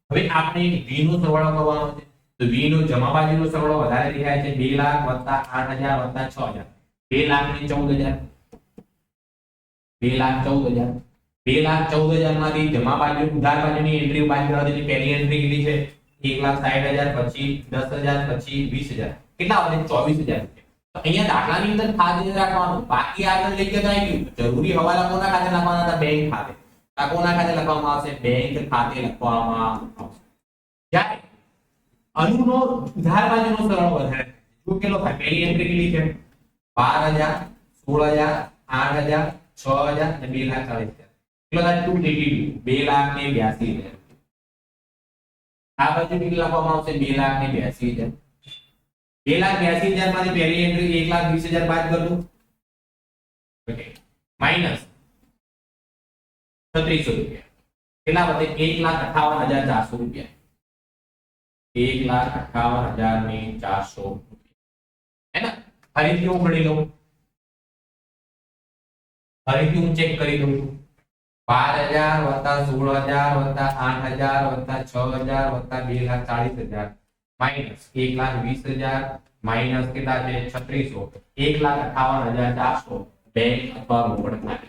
હવે આપણે v નો સરવાળો કરવાનો છે. તો v નો જમા બાજુનો સરવાળો વધારે દેખાય છે 2 લાખ + 8,000 + 6,000 2,14,000 2,14,000 2,14,000 માંથી જમા બાજુ ઉધાર બાજુની એન્ટ્રી બાદ કરવા દેની પહેલી એન્ટ્રી કેટલી છે 1,60,000 પછી 10,000 પછી 20,000 કેટલા વધે 24,000 તો અહીંયા દાખલાની અંદર ખાતે રાખવાનું બાકી આગળ લઈ જતા આવી ગયું જરૂરી હવાલા કોના ખાતે લખવાના હતા બેંક ખાતે આ કોના ખાતે લખવામાં આવશે બેંક ખાતે લખવામાં આવશે જ્યારે અનુનો ઉધાર બાજુનો સરળ વધારે જો કેટલો થાય પહેલી એન્ટ્રી કેટલી છે 12,000 16,000 8,000 6,000 અને 2,40,000 કેટલો થાય 2,82,000 આ બાજુ કેટલી લખવામાં આવશે 2,82,000 2,82,000 માંથી પહેલી એન્ટ્રી 1,20,000 બાદ કર દો ઓકે માઈનસ 3600 રૂપિયા કેટલા વધે 1,58,400 રૂપિયા 1,58,400 है ना फरीથી હું ગણી લઉં ફરીથી હું ચેક કરી દઉં 12,000 + 16,000 + 8,000 + 6,000 + 2,40,000 માઈનસ 1,20,000 માઈનસ કેટલા છે 3600 1,58,400 બેંક અથવા રોકડ ખાતે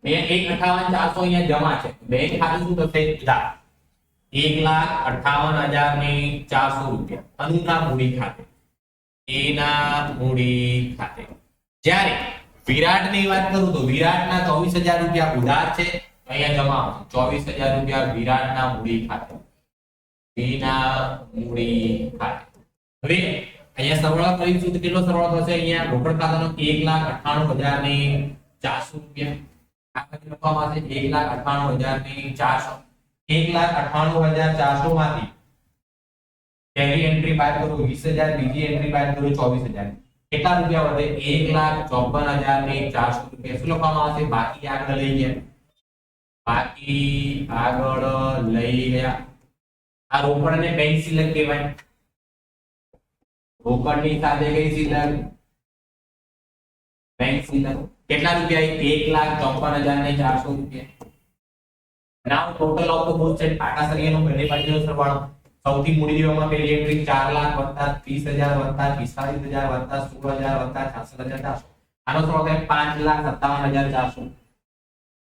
અહીંયા 1,58,400 અહીંયા જમા છે બેંક ખાતે શું થશે ઉધાર 1,58,400 રૂપિયા અનુના મૂડી ખાતે એના મૂડી ખાતે જ્યારે વિરાટની વાત કરું તો વિરાટના 24,000 રૂપિયા ઉધાર છે અહીંયા જમા 24,000 રૂપિયા વિરાટના મૂડી ખાતે એના મૂડી ખાતે હવે અહીંયા સરવાળો કરીશું તો કેટલો સરવાળો થશે અહીંયા રોકડ ખાતાનો 1,98,400 રૂપિયા આ બાજુ લખવામાં આવશે 1,98,400 1,98,400 માંથી પહેલી એન્ટ્રી બાદ કરો 20,000 બીજી એન્ટ્રી બાદ કરો 24,000 કેટલા રૂપિયા વધે 1,54,400 રૂપિયા શું લખવામાં આવશે બાકી આગળ લઈ ગયા આ રોકડ અને બેંક સિલક કહેવાય રોકડની સાથે કઈ સિલક બેંક સિલક કેટલા રૂપિયા 1,54,400 રૂપિયા now total of the books at પાટાસરિયાનો બંને બાજુનો સરવાળો સૌથી મૂડી દેવામાં પહેલી એન્ટ્રી 4,30,000 + 45,000 + 16,000 + 66,400 આનો સરવાળો થાય 5,57,400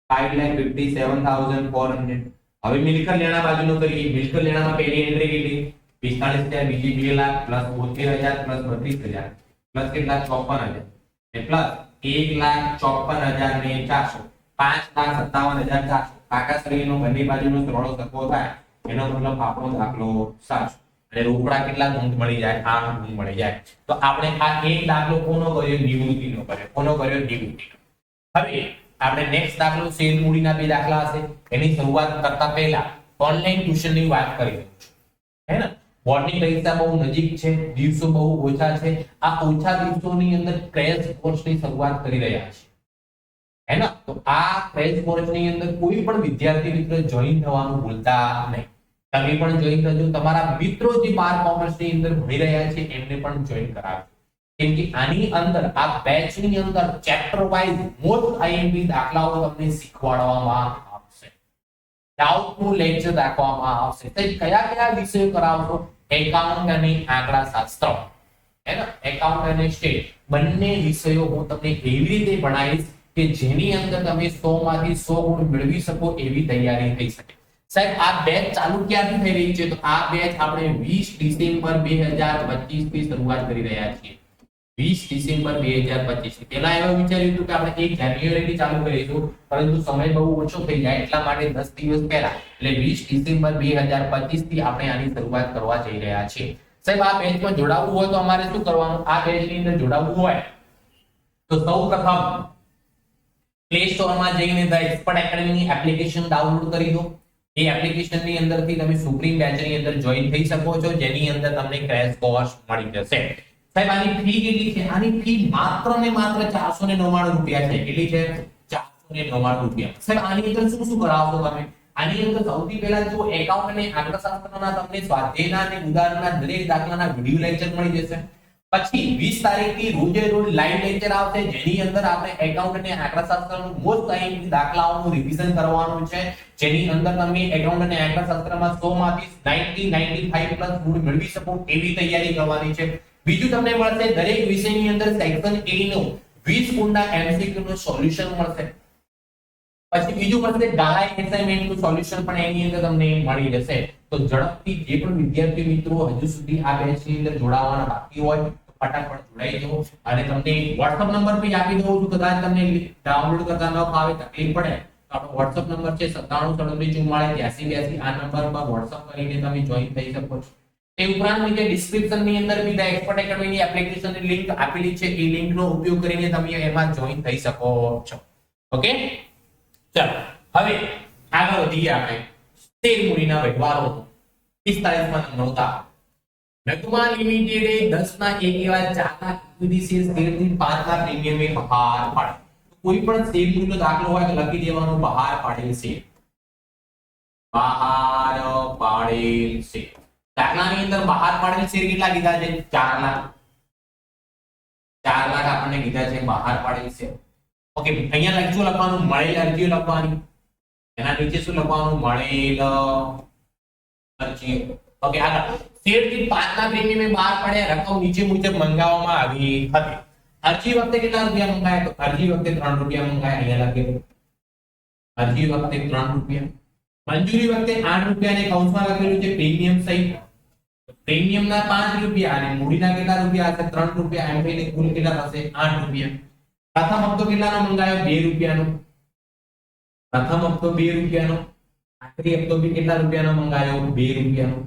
5,57,400 હવે મિલકત લેણા બાજુનો કરીએ મિલકત લેણામાં પહેલી એન્ટ્રી કેટલી 45,000 બીજી 2,00,000 + 73,000 + 72,000 + કેટલા 54,000 પ્લસ 1,54,400 પાટાસરિયાનો બંને બાજુનો સરવાળો સરખો થાય એનો મતલબ આપણો દાખલો સાચો અને રોકડા કેટલા નોંધ મળી જાય આ નોંધ મળી જાય તો આપણે આ એક દાખલો કોનો કર્યો નિવૃત્તિનો કર્યો કોનો કર્યો નિવૃત્તિનો હવે આપણે નેક્સ્ટ દાખલો શેર મૂડીના બે દાખલા હશે એની શરૂઆત કરતા પહેલા ઓનલાઈન ટ્યુશનની વાત કરી દઉં છું હે ને બોર્ડની પરીક્ષા બહુ નજીક છે દિવસો બહુ ઓછા છે આ ઓછા દિવસોની અંદર ક્રેશ કોર્સની શરૂઆત કરી રહ્યા છે है ना तो આ ક્રેશ કોર્સની અંદર કોઈ પણ વિદ્યાર્થી મિત્ર જોઈન થવાનું ભૂલતા નહીં તમે પણ જોઈન કરજો તમારા મિત્રો જે 12 કોમર્સની અંદર ભણી રહ્યા છે એમને પણ જોઈન કરાવજો કેમ કે આની અંદર આ બેચની અંદર ચેપ્ટર વાઇઝ મોસ્ટ આઈએમપી દાખલાઓ તમને શીખવાડવામાં આવશે ડાઉટનું લેક્ચર રાખવામાં આવશે તો કયા કયા વિષયો કરાવશો એકાઉન્ટ અને આંકડાશાસ્ત્ર है ना એકાઉન્ટ અને સ્ટેટ બંને વિષયો હું તમને એવી રીતે ભણાવીશ કે જેની અંદર તમે 100 માંથી 100 ગુણ મેળવી શકો એવી તૈયારી થઈ શકે સાહેબ આ બેચ ચાલુ ક્યારથી થઈ રહી છે તો આ બેચ આપણે 20 ડિસેમ્બર 2025 થી શરૂઆત કરી રહ્યા છીએ 20 ડિસેમ્બર 2025 પહેલા એવું વિચાર્યું હતું કે આપણે 1 જાન્યુઆરી થી ચાલુ કરીશું પરંતુ સમય બહુ ઓછો થઈ જાય એટલા માટે 10 દિવસ પહેલા એટલે 20 ડિસેમ્બર 2025 થી આપણે આની શરૂઆત કરવા જઈ રહ્યા છીએ સાહેબ આ બેચમાં જોડાવવું હોય તો અમારે શું કરવાનું આ બેચની અંદર જોડાવવું હોય તો સૌપ્રથમ પ્લે સ્ટોર માં જઈને ધ એક્સપર્ટ એકેડમીની એપ્લિકેશન ડાઉનલોડ કરી દો એ એપ્લિકેશનની અંદરથી તમે સુપ્રીમ બેચની અંદર જોઈન થઈ શકો છો જેની અંદર તમને ક્રેશ કોર્સ મળી જશે સાહેબ આની ફી કેટલી છે આની ફી માત્ર ને માત્ર 499 રૂપિયા છે કેટલી છે 499 રૂપિયા સાહેબ આની અંદર શું શું કરાવશો તમે આની અંદર સૌથી પહેલા જો એકાઉન્ટ અને આંકડાશાસ્ત્રના તમને સ્વાધ્યાયના અને ઉદાહરણના દરેક દાખલાના વિડિયો લેક્ચર મળી જશે પછી 20 તારીખથી રોજે રોજ લાઈવ લેક્ચર આવશે જેની અંદર આપણે એકાઉન્ટ અને આંકડાશાસ્ત્રનું મોસ્ટ આઈએમપી દાખલાઓનું રિવિઝન કરવાનું છે જેની અંદર તમે એકાઉન્ટ અને આંકડાશાસ્ત્રમાં 100 માંથી 90 95 પ્લસ ગુણ મેળવી શકો એવી તૈયારી કરવાની છે બીજું તમને મળશે દરેક વિષયની અંદર સેક્શન A નો 20 ગુણના MCQ નું સોલ્યુશન મળશે. પછી બીજું મળશે ગાળાઈ એસાઇનમેન્ટ નું સોલ્યુશન પણ એની અંદર તમને મળી જશે. તો ઝડપથી જે પણ વિદ્યાર્થી મિત્રો હજુ સુધી આ બેચની અંદર જોડાવાના બાકી હોય તો ફટાફટ જોડાઈ જાઓ. અને તમને WhatsApp નંબર પણ આપી દઉં છું, કદાચ તમને ડાઉનલોડ કરતા ન ફાવે, તકલીફ પડે તો આપણો WhatsApp નંબર છે 9737448382. આ નંબર પર WhatsApp કરીને તમે જોઈન થઈ શકો છો. તે ઉપરાંત નીચે ડિસ્ક્રિપ્શન ની અંદર બી ધ એક્સપર્ટ એકેડમીની એપ્લિકેશનની લિંક આપેલી છે. એ લિંકનો ઉપયોગ કરીને તમે એમાં જોઈન થઈ શકો છો. ઓકે, ચાલો હવે આગળ વધીએ આપણે શેર મૂડીના વ્યવહારો 45માં નંબરનો દાખલો. નગમા લિમિટેડે 10 ના 1 એવા 4 લાખ ઇક્વિટી શેર શેરથી 5 લાખ પ્રીમિયમે બહાર પાડે. કોઈ પણ શેર મૂડીનો દાખલો હોય તો લખી દેવાનું બહાર પાડેલ શેર. બહાર પાડેલ શેર. દાખલાની અંદર બહાર પાડેલ શેર કેટલા કીધા છે? 4 લાખ. 4 લાખ આપણને કીધા છે બહાર પાડેલ શેર. ઓકે, અહીંયા લખજો લખવાનું મળેલ અરજીઓ લખવાની. એના નીચે શું લખવાનું? મળેલ અરજીઓ. ઓકે, આગળ શેરથી 5 ના પ્રીમિયમે બહાર પડ્યા, રકમ નીચે મુજબ મંગાવવામાં આવી હતી. અરજી વખતે કેટલા રૂપિયા મંગાયા? તો અરજી વખતે 3 રૂપિયા મંગાયા. અહીંયા લખેલું અરજી વખતે 3 રૂપિયા. મંજૂરી વખતે 8 રૂપિયા ને કૌંસમાં લખેલું છે પ્રીમિયમ સહિત. પ્રીમિયમના 5 રૂપિયા અને મૂડીના કેટલા રૂપિયા હશે? 3 રૂપિયા. એમ થઈને કુલ કેટલા થશે? 8 રૂપિયા. પ્રથમ હપ્તો કેટલાનો મંગાયો? 2 રૂપિયાનો. પ્રથમ હપ્તો 2 રૂપિયાનો. આખરી હપ્તો બી કેટલા રૂપિયાનો મંગાયો? 2 રૂપિયાનો.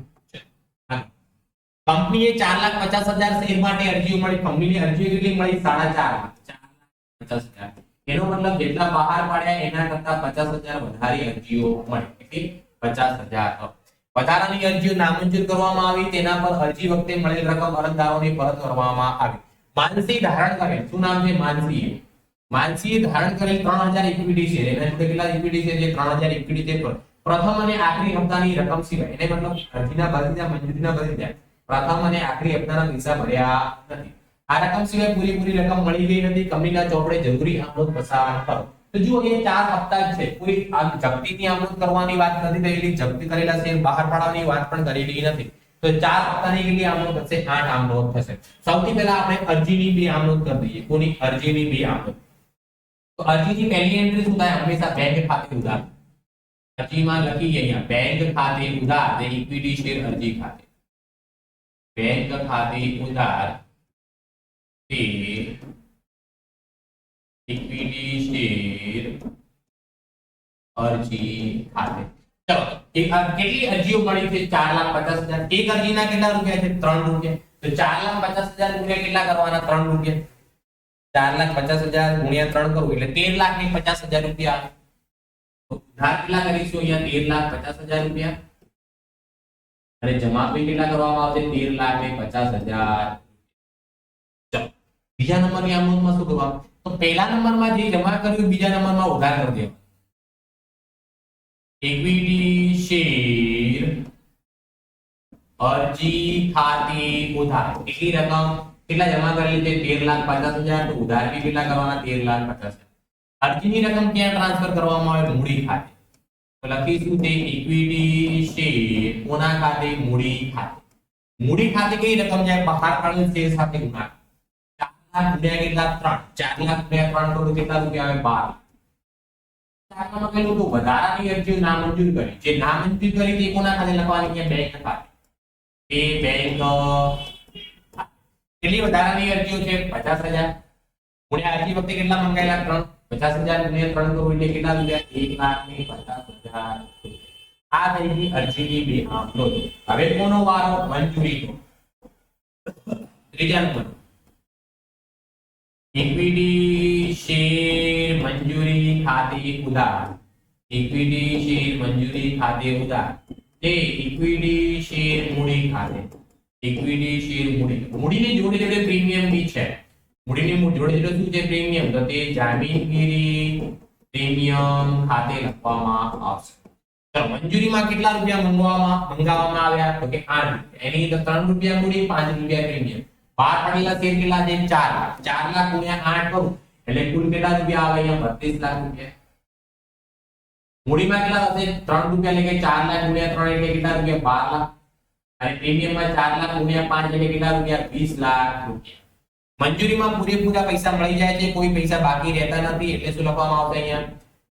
કંપનીએ 4,50,000 શેર માટે અરજીઓ મળી. કંપનીની અરજીઓ કેટલી મળી? 4.5 લાખ. એનો મતલબ જેટલા બહાર પાડ્યા એના કરતા 50,000 વધારે અરજીઓ મળી. એટલે 50,000. વધારાની અરજીઓ નામંજૂર કરવામાં આવી. તેના પર અરજી વખતે મળેલ રકમ અરજદારોને પરત કરવામાં આવી. માનસી ધારણ કરેલ, શું નામ છે? માનસી. માનસીએ ધારણ કરેલ 3000 ઇક્વિટી શેર. એના જોડે કેટલા ઇક્વિટી શેર છે? 3000 ઇક્વિટી શેર પર પ્રથમ અને આખરી હપ્તાની રકમ સિવાય, એને મતલબ અરજીના ભરી મંજૂરીના ભરી પ્રથમ અને આખરી હપ્તાના પૈસા ભર્યા નથી. આ રકમ સિવાય પૂરેપૂરી રકમ મળી ગઈ નથી. કંપનીના ચોપડે જરૂરી આમનોંધ પસાર કરો. તો જુઓ, એ 4 હપ્તા જ છે. કોઈ આ જપ્તીની આમનોંધ કરવાની વાત નથી થયેલી. જપ્તી કરેલા શેર બહાર પાડવાની વાત પણ કરેલી નથી. તો 4 હપ્તાની કેટલી આમનોંધ થશે? 8 આમનોંધ થશે. સૌથી પહેલા આપણે અરજીની 2 આમનોંધ કરી દઈએ. કોની? અરજીની 2 આમનોંધ. તો અરજીની પહેલી એન્ટ્રી શું થાય? હંમેશા બેંક ખાતે ઉધાર. અરજીમાં લખીએ અહીંયા બેંક ખાતે ઉધાર ને ઇક્વિટી શેર અરજી ખાતે. બેંક ખાતે ઉધાર તે ઇક્વિટી શેર અરજી ખાતે. ચલો, કેટલી અરજીઓ મળી છે? 4,50,000. એક અરજીના કેટલા રૂપિયા છે? 3 રૂપિયા. તો 4,50,000 રૂપિયા કેટલા કરવાના? 3 રૂપિયા. 4,50,000 ગુણ્યા 3 કરવું એટલે 13,50,000 રૂપિયા આવે. તો ઉધાર કેટલા કરીશું? અહીંયા 13,50,000 રૂપિયા. અને જમા બી કેટલા કરવામાં આવશે? 13,50,000. ચલો, બીજા નંબરની આમનોંધમાં શું કરવાનું? તો પહેલા નંબરમાં જે જમા કર્યું બીજા નંબરમાં ઉધાર કરી દેવાનું. ઇક્વિટી શેર અરજી ખાતે ઉધાર. કેટલી રકમ? કેટલા જમા કરેલી છે? 13,50,000. તો ઉધાર બી કેટલા કરવાના? 13,50,000. અરજીની રકમ ક્યાં ટ્રાન્સફર કરવામાં આવે? મૂડી ખાતે. તો લખીશું તે ઇક્વિટી શેર કોના ખાતે? મૂડી ખાતે. મૂડી ખાતે કઈ રકમ જાય? બહાર પાડેલ શેર સાથે ગુણાકાર. 4 લાખ ગુણ્યા કેટલા? 3. 4 લાખ ગુણ્યા 3 કરો કેટલા રૂપિયા આવે? 12. ચારમાં પેલું તો વધારાની અરજીઓ નામંજૂર કરી. જે નામંજૂર કરી તે કોના ખાતે લખવાની? અહીંયા બેંક ખાતે. એ બેંક. કેટલી વધારાની અરજીઓ છે? 50,000. ગુણ્યા અરજી વખતે કેટલા મંગાયેલા? 3. 50,000 ગુણ્યા 3 કરો એટલે કેટલા રૂપિયા? 1,50,000. આ થઈ ગઈ અરજીની 2 આમનોંધ. હવે કોનો વારો? મંજૂરીનો. ત્રીજા નંબર ઇક્વિટી શેર મંજૂરી ખાતે ઉધાર. ઇક્વિટી શેર મંજૂરી ખાતે ઉધાર તે ઇક્વિટી શેર મૂડી ખાતે. ઇક્વિટી શેર મૂડી. મૂડીની જોડે જોડે પ્રીમિયમ બી છે. મૂડીની જોડે જોડે શું છે? પ્રીમિયમ. તો તે જામીનગીરી પ્રીમિયમ ખાતે લખવામાં આવશે. ચલો, મંજૂરીમાં કેટલા રૂપિયા મંગાવવામાં આવ્યા? તો કે 8 રૂપિયા. એની અંદર 3 રૂપિયા મૂડી, 5 રૂપિયા પ્રીમિયમ. બહાર પડેલા શેર કેટલા છે? 4 લાખ. 4 લાખ ગુણ્યા 8 કરું એટલે કુલ કેટલા રૂપિયા આવે? અહીંયા 32 લાખ રૂપિયા. મૂડીમાં કેટલા થશે? 3 રૂપિયા એટલે કે 4 લાખ ગુણ્યા 3 એટલે કેટલા રૂપિયા? 12 લાખ. અને પ્રીમિયમમાં 4 લાખ ગુણ્યા 5 એટલે કેટલા રૂપિયા? 20 લાખ રૂપિયા. મંજૂરીમાં પૂરેપૂરા પૈસા મળી જાય છે, કોઈ પૈસા બાકી રહેતા નથી, એટલે શું લખવામાં આવશે અહીંયા?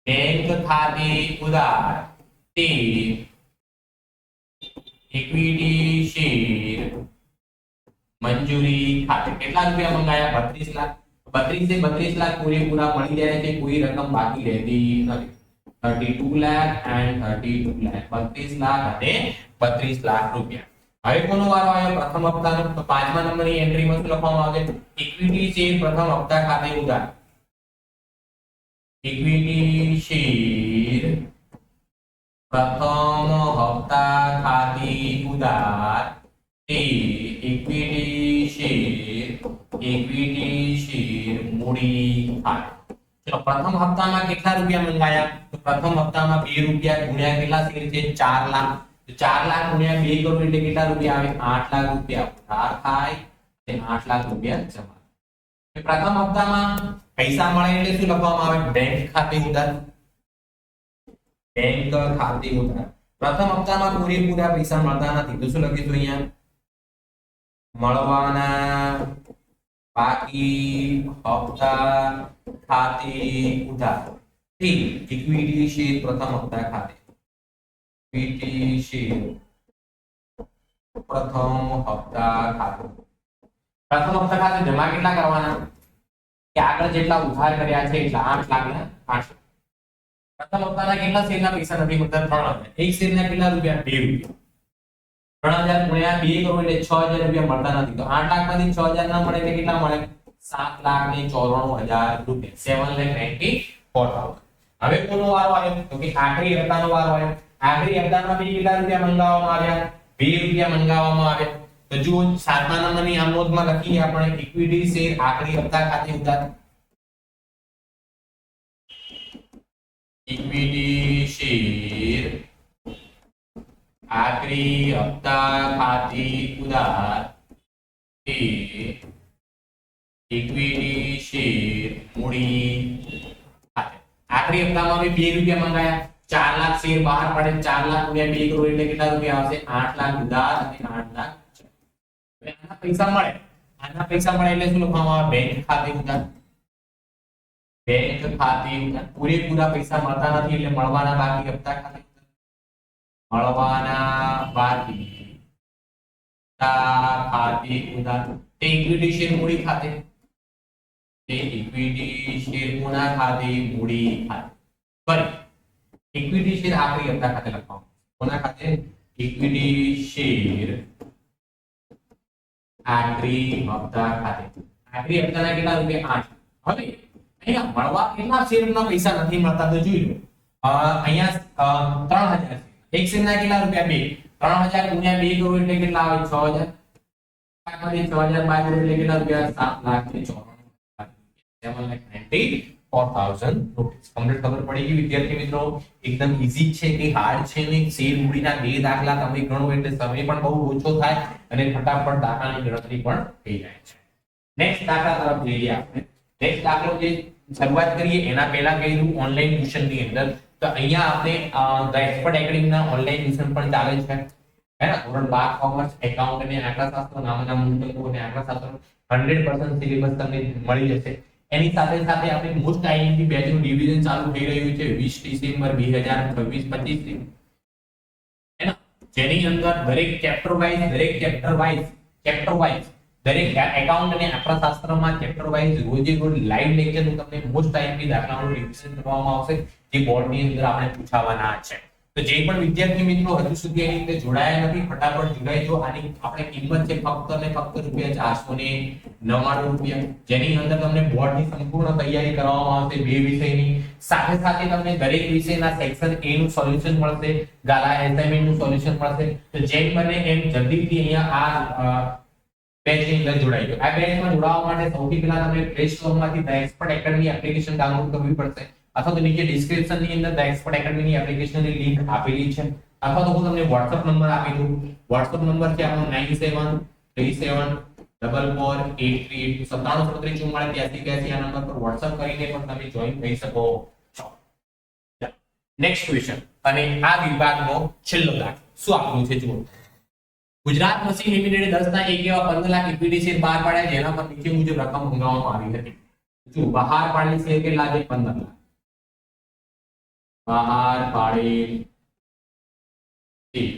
બેંક ખાતે ઉધાર તે ઇક્વિટી શેર મંજૂરી ખાતે કેટલા રૂપિયા મંગાયા? 32 લાખ. 32 લાખ પૂરેપૂરા મળી જાય છે, કોઈ રકમ બાકી રહેતી નથી. 32 લાખ and 32 લાખ, 32 લાખ અને 32 લાખ રૂપિયા. હવે કોનો વારો આવ્યો? પ્રથમ હપ્તાનો. તો 5મા નંબરની એન્ટ્રીમાં શું લખવામાં આવશે? ઇક્વિટી શેર પ્રથમ હપ્તા ખાતે ઉધાર. ઇક્વિટી શેર પ્રથમ હપ્તા ખાતે ઉધાર તે ઇક્વિટી શેર મૂડી ખાતે. ચલો પ્રથમ હપ્તામાં કેટલા રૂપિયા મંગાયા? તો પ્રથમ હપ્તામાં 2 રૂપિયા ગુણ્યા કેટલા શેર છે? 4 લાખ. તો 4 લાખ ગુણ્યા 2 કરોડ એટલે કેટલા રૂપિયા આવે? 8 લાખ રૂપિયા ઉધાર થાય અને 8 લાખ રૂપિયા જમા. પ્રથમ હપ્તામાં પૈસા મળે એટલે શું લખવામાં આવે? બેંક ખાતે ઉધાર. બેંક ખાતે ઉધાર. પ્રથમ હપ્તામાં પૂરેપૂરા પૈસા મળતા નથી, તો શું લખીશું અહીંયા? મળવાના બાકી હપ્તા ખાતે ઉધાર ઇક્વિટી શેર પ્રથમ હપ્તા ખાતે. ઇક્વિટી શેર પ્રથમ હપ્તા ખાતે. પ્રથમ હપ્તા ખાતે જમા કેટલા કરવાના? કે આગળ જેટલા ઉધાર કર્યા છે એટલા 8 લાખ ના 8. પ્રથમ હપ્તાના કેટલા શેરના પૈસા નથી મળતા? 3000. એક શેરના કેટલા રૂપિયા? 2 રૂપિયા. 3000 ગુણ્યા 2 કરોડ એટલે 6000 રૂપિયા મળતા નથી. તો 8 લાખમાંથી 6000 ના મળે એટલે કેટલા મળે? 7,94,000 રૂપિયા. 7,94,000. હવે કોનો વારો આવ્યો? તો કે આખરી હપ્તાનો વારો આવ્યો. આખરી હપ્તામાં બી કેટલા રૂપિયા મંગાવવામાં આવ્યા? 2 રૂપિયા મંગાવવામાં આવ્યા. તો જુઓ 7મા નંબરની આ નોંધમાં લખીએ આપણે ઇક્વિટી શેર આખરી હપ્તા ખાતે ઉધાર. ઇક્વિટી શેર આખરી હપ્તા ખાતે ઉધાર એ ઇક્વિટી શેર મૂડી ખાતે. આખરી હપ્તામાં બી 2 રૂપિયા મંગાયા. 4 લાખ શેર બહાર પડે. 4 લાખ ગુણ્યા 2 કરોડ એટલે કેટલા રૂપિયા આવશે? 8 લાખ ઉધાર અને 8 લાખ. હવે આના પૈસા મળે. આના પૈસા મળે એટલે શું લખવામાં આવે? બેંક ખાતે ઉધાર. બેંક ખાતે ઉધાર. પૂરેપૂરા પૈસા મળતા નથી એટલે મળવાના બાકી હપ્તા ખાતે. મળવાના બાકી હપ્તા ખાતે ઉધાર તે ઇક્વિટી શેર મૂડી ખાતે. તે ઇક્વિટી શેર કોના ખાતે? મૂડી ખાતે. ફરી ઇક્વિટી શેર આખરી હપ્તા ખાતે લખવાનું. કોના ખાતે? ઇક્વિટી શેર આખરી હપ્તા ખાતે. આખરી હપ્તાના કેટલા રૂપિયા? 8. હવે અહીંયા મળવા કેટલા શેરના પૈસા નથી મળતા? તો જોઈ લો. અહીંયા 3000 એક શેરના કેટલા રૂપિયા? 2. 3000 ગુણ્યા 2 કરોડ એટલે કેટલા આવે? 6000. આમાંથી 6000 બાદ કરો એટલે કેટલા રૂપિયા? 7,94,000 રૂપિયા. કમ્પ્લીટ ખબર પડી ગઈ વિદ્યાર્થી મિત્રો? એકદમ ઈઝી છે કે હાર્ડ છે ને? શેર મૂડીના 2 દાખલા તમે ગણો એટલે સમય પણ બહુ ઓછો થાય અને ફટાફટ દાખલાની ગણતરી પણ થઈ જાય છે. નેક્સ્ટ દાખલા તરફ જઈએ આપણે. નેક્સ્ટ દાખલો જે શરૂઆત કરીએ એના પહેલા કહીશું ઓનલાઈન ટ્યુશન ની અંદર. તો અહીંયા આપણે ધ એક્સપર્ટ એકેડમીના ઓનલાઈન ટ્યુશન પણ ચાલે છે. હે ને? ધોરણ 12 કોમર્સ એકાઉન્ટ અને આંકડાશાસ્ત્ર નામના મુદ્દાઓ અને આંકડાશાસ્ત્ર 100% સિલેબસ તમને મળી જશે. એની સાથે સાથે આપણે મોસ્ટ આઈએમપી બેચનું ડિવિઝન ચાલુ થઈ રહ્યું છે 20 ડિસેમ્બર 2026-25 હે ને? જેની અંદર દરેક ચેપ્ટર વાઇઝ દરેક એકાઉન્ટ અને આંકડાશાસ્ત્રમાં ચેપ્ટર વાઇઝ રોજે રોજ લાઈવ લેક્ચરનું તમને મોસ્ટ આઈએમપી દાખલાનું રિવિઝન કરવામાં આવશે, જે બોર્ડની અંદર આપણે પૂછાવાના છે. તો જે પણ વિદ્યાર્થી મિત્રો હજુ સુધી એની રીતે જોડાયા નથી, ફટાફટ જોડાઈ જાઓ. આની આપણે કિંમત છે ફક્ત ને ફક્ત રૂપિયા 499 રૂપિયા, જેની અંદર તમને બોર્ડની સંપૂર્ણ તૈયારી કરવામાં આવશે 2 વિષયની. સાથે સાથે તમને દરેક વિષયના સેક્શન A નું સોલ્યુશન મળશે, ગાલા અસાઇનમેન્ટ નું સોલ્યુશન મળશે. તો જેમ બને એમ જલ્દીથી અહીંયા આ બેચની અંદર જોડાઈ જાઓ. આ બેચમાં જોડાવા માટે સૌથી પહેલા તમે પ્લે સ્ટોરમાંથી the expert academy application download કરવી પડશે, અથવા તો નીચે ડિસ્ક્રિપ્શન ની અંદર ધ એક્સપર્ટ એકેડમી ની એપ્લિકેશનની લિંક આપેલી છે, અથવા તો હું તમને WhatsApp નંબર આપી દઉં. WhatsApp નંબર છે આપણો 9737448382 9733448382. આ નંબર પર WhatsApp કરીને પણ તમે જોઈન થઈ શકો છો. નેક્સ્ટ ક્વેશ્ચન અને આ વિભાગનો છેલ્લો દાખલો શું આપેલું છે જુઓ. ગુજરાત મશીન લિમિટેડે 10 ના 1 એવા 15 લાખ ઇક્વિટી શેર બહાર પાડ્યા જેના પર નીચે મુજબ રકમ મંગાવવામાં આવી હતી. જો બહાર પાડેલ શેર કેટલા છે? 15 લાખ. બહાર પાડેલ શેર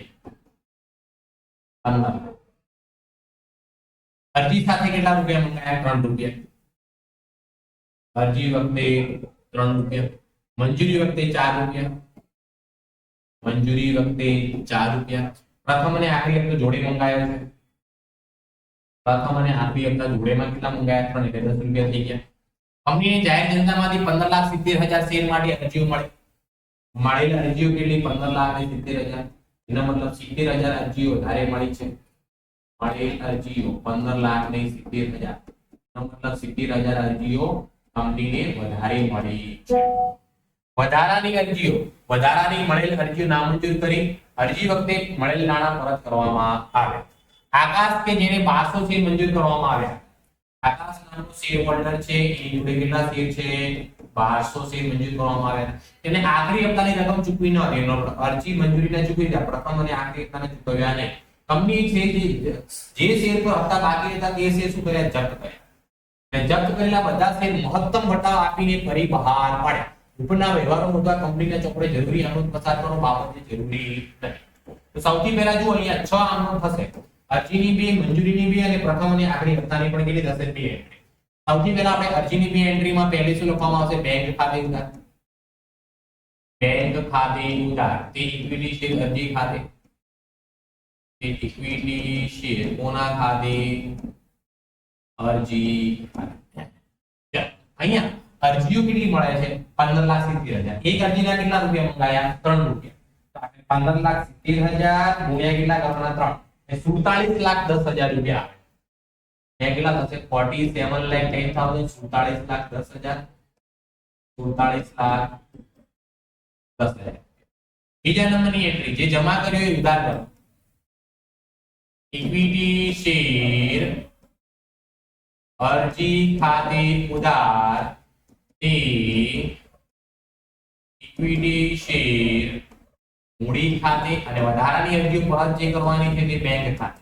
15 લાખ. અરજી સાથે કેટલા રૂપિયા મંગાયા? 3 રૂપિયા. અરજી વખતે 3 રૂપિયા. મંજૂરી વખતે 4 રૂપિયા. મંજૂરી વખતે 4 રૂપિયા. પ્રથમ અને આખરી હપ્તો જોડે મંગાયો છે. પ્રથમ અને આખરી હપ્તા જોડેમાં કેટલા મંગાયા? 3 એટલે 10 રૂપિયા થઈ ગયા. કંપનીની જાહેર જનતામાંથી 15,70,000 શેર માટે અરજીઓ મળી. મળેલ અરજીઓ કેટલી? 15,70,000. એનો મતલબ 70,000 અરજીઓ વધારે મળી છે. મળેલ અરજીઓ 15,70,000. એનો મતલબ 70,000 અરજીઓ કંપનીને વધારે મળી છે. વધારાની અરજીઓ, વધારાની મળેલ અરજીઓ નામંજૂર કરી અરજી વખતે મળેલ નાણાં પરત કરવામાં આવે. આકાશ કે જેને 1200 શેર મંજૂર કરવામાં આવ્યા. આકાશ નામનો શેર હોલ્ડર છે, એની જોડે કેટલા શેર છે? 1200 શેર મંજૂર કરવામાં આવ્યા. તેને આખરી હપ્તાની રકમ ચૂકવી ન હતી. અરજી મંજૂરી ન ચૂકવી દે, પ્રથમ અને આખરી હપ્તાને ચૂકવ્યા નહીં. કંપની છે જે શેર પર હપ્તા બાકી હતા તે શેર શું કર્યા? જપ્ત કર્યા. અને જપ્ત કરેલા બધા શેર મહત્તમ વટાવ આપીને ફરી બહાર પાડ્યા. ઉપરના વ્યવહારો મુદ્દા કંપનીના ચોપડે જરૂરી આનોંધ પસાર કરો બાબતે જરૂરી નથી. તો સૌથી પહેલા જો અહીંયા 6 આનોંધ થશે. અરજીની 2, મંજૂરીની 2 અને પ્રથમ અને આખરી હપ્તાની પણ કેટલી થશે? 2 એન્ટ્રી. સૌથી પહેલા આપણે અરજીની 2 એન્ટ્રીમાં પહેલી શું લખવામાં આવશે? બેંક ખાતે ઉધાર. બેંક ખાતે ઉધાર તે ઇક્વિટી શેર અરજી ખાતે. તે ઇક્વિટી શેર કોના ખાતે? અરજી ખાતે. અહીંયા અરજીઓ કેટલી મળે છે? 15,70,000. એક અરજીના કેટલા રૂપિયા મંગાયા? 3 રૂપિયા. તો આપણે 15,70,000 ગુણ્યા કેટલા કરવાના? 3 એ 47,10,000 રૂપિયા આવે. એ કેટલા થશે? 47,10,000. 47,10,000. 47,10,000. બીજા નંબરની એન્ટ્રી જે જમા કર્યો એ ઉધાર કરો. ઇક્વિટી શેર અરજી ખાતે ઉધાર તે ઇક્વિટી શેર મૂડી ખાતે અને વધારાની અરજીઓ પરત જે કરવાની છે તે બેંક ખાતે.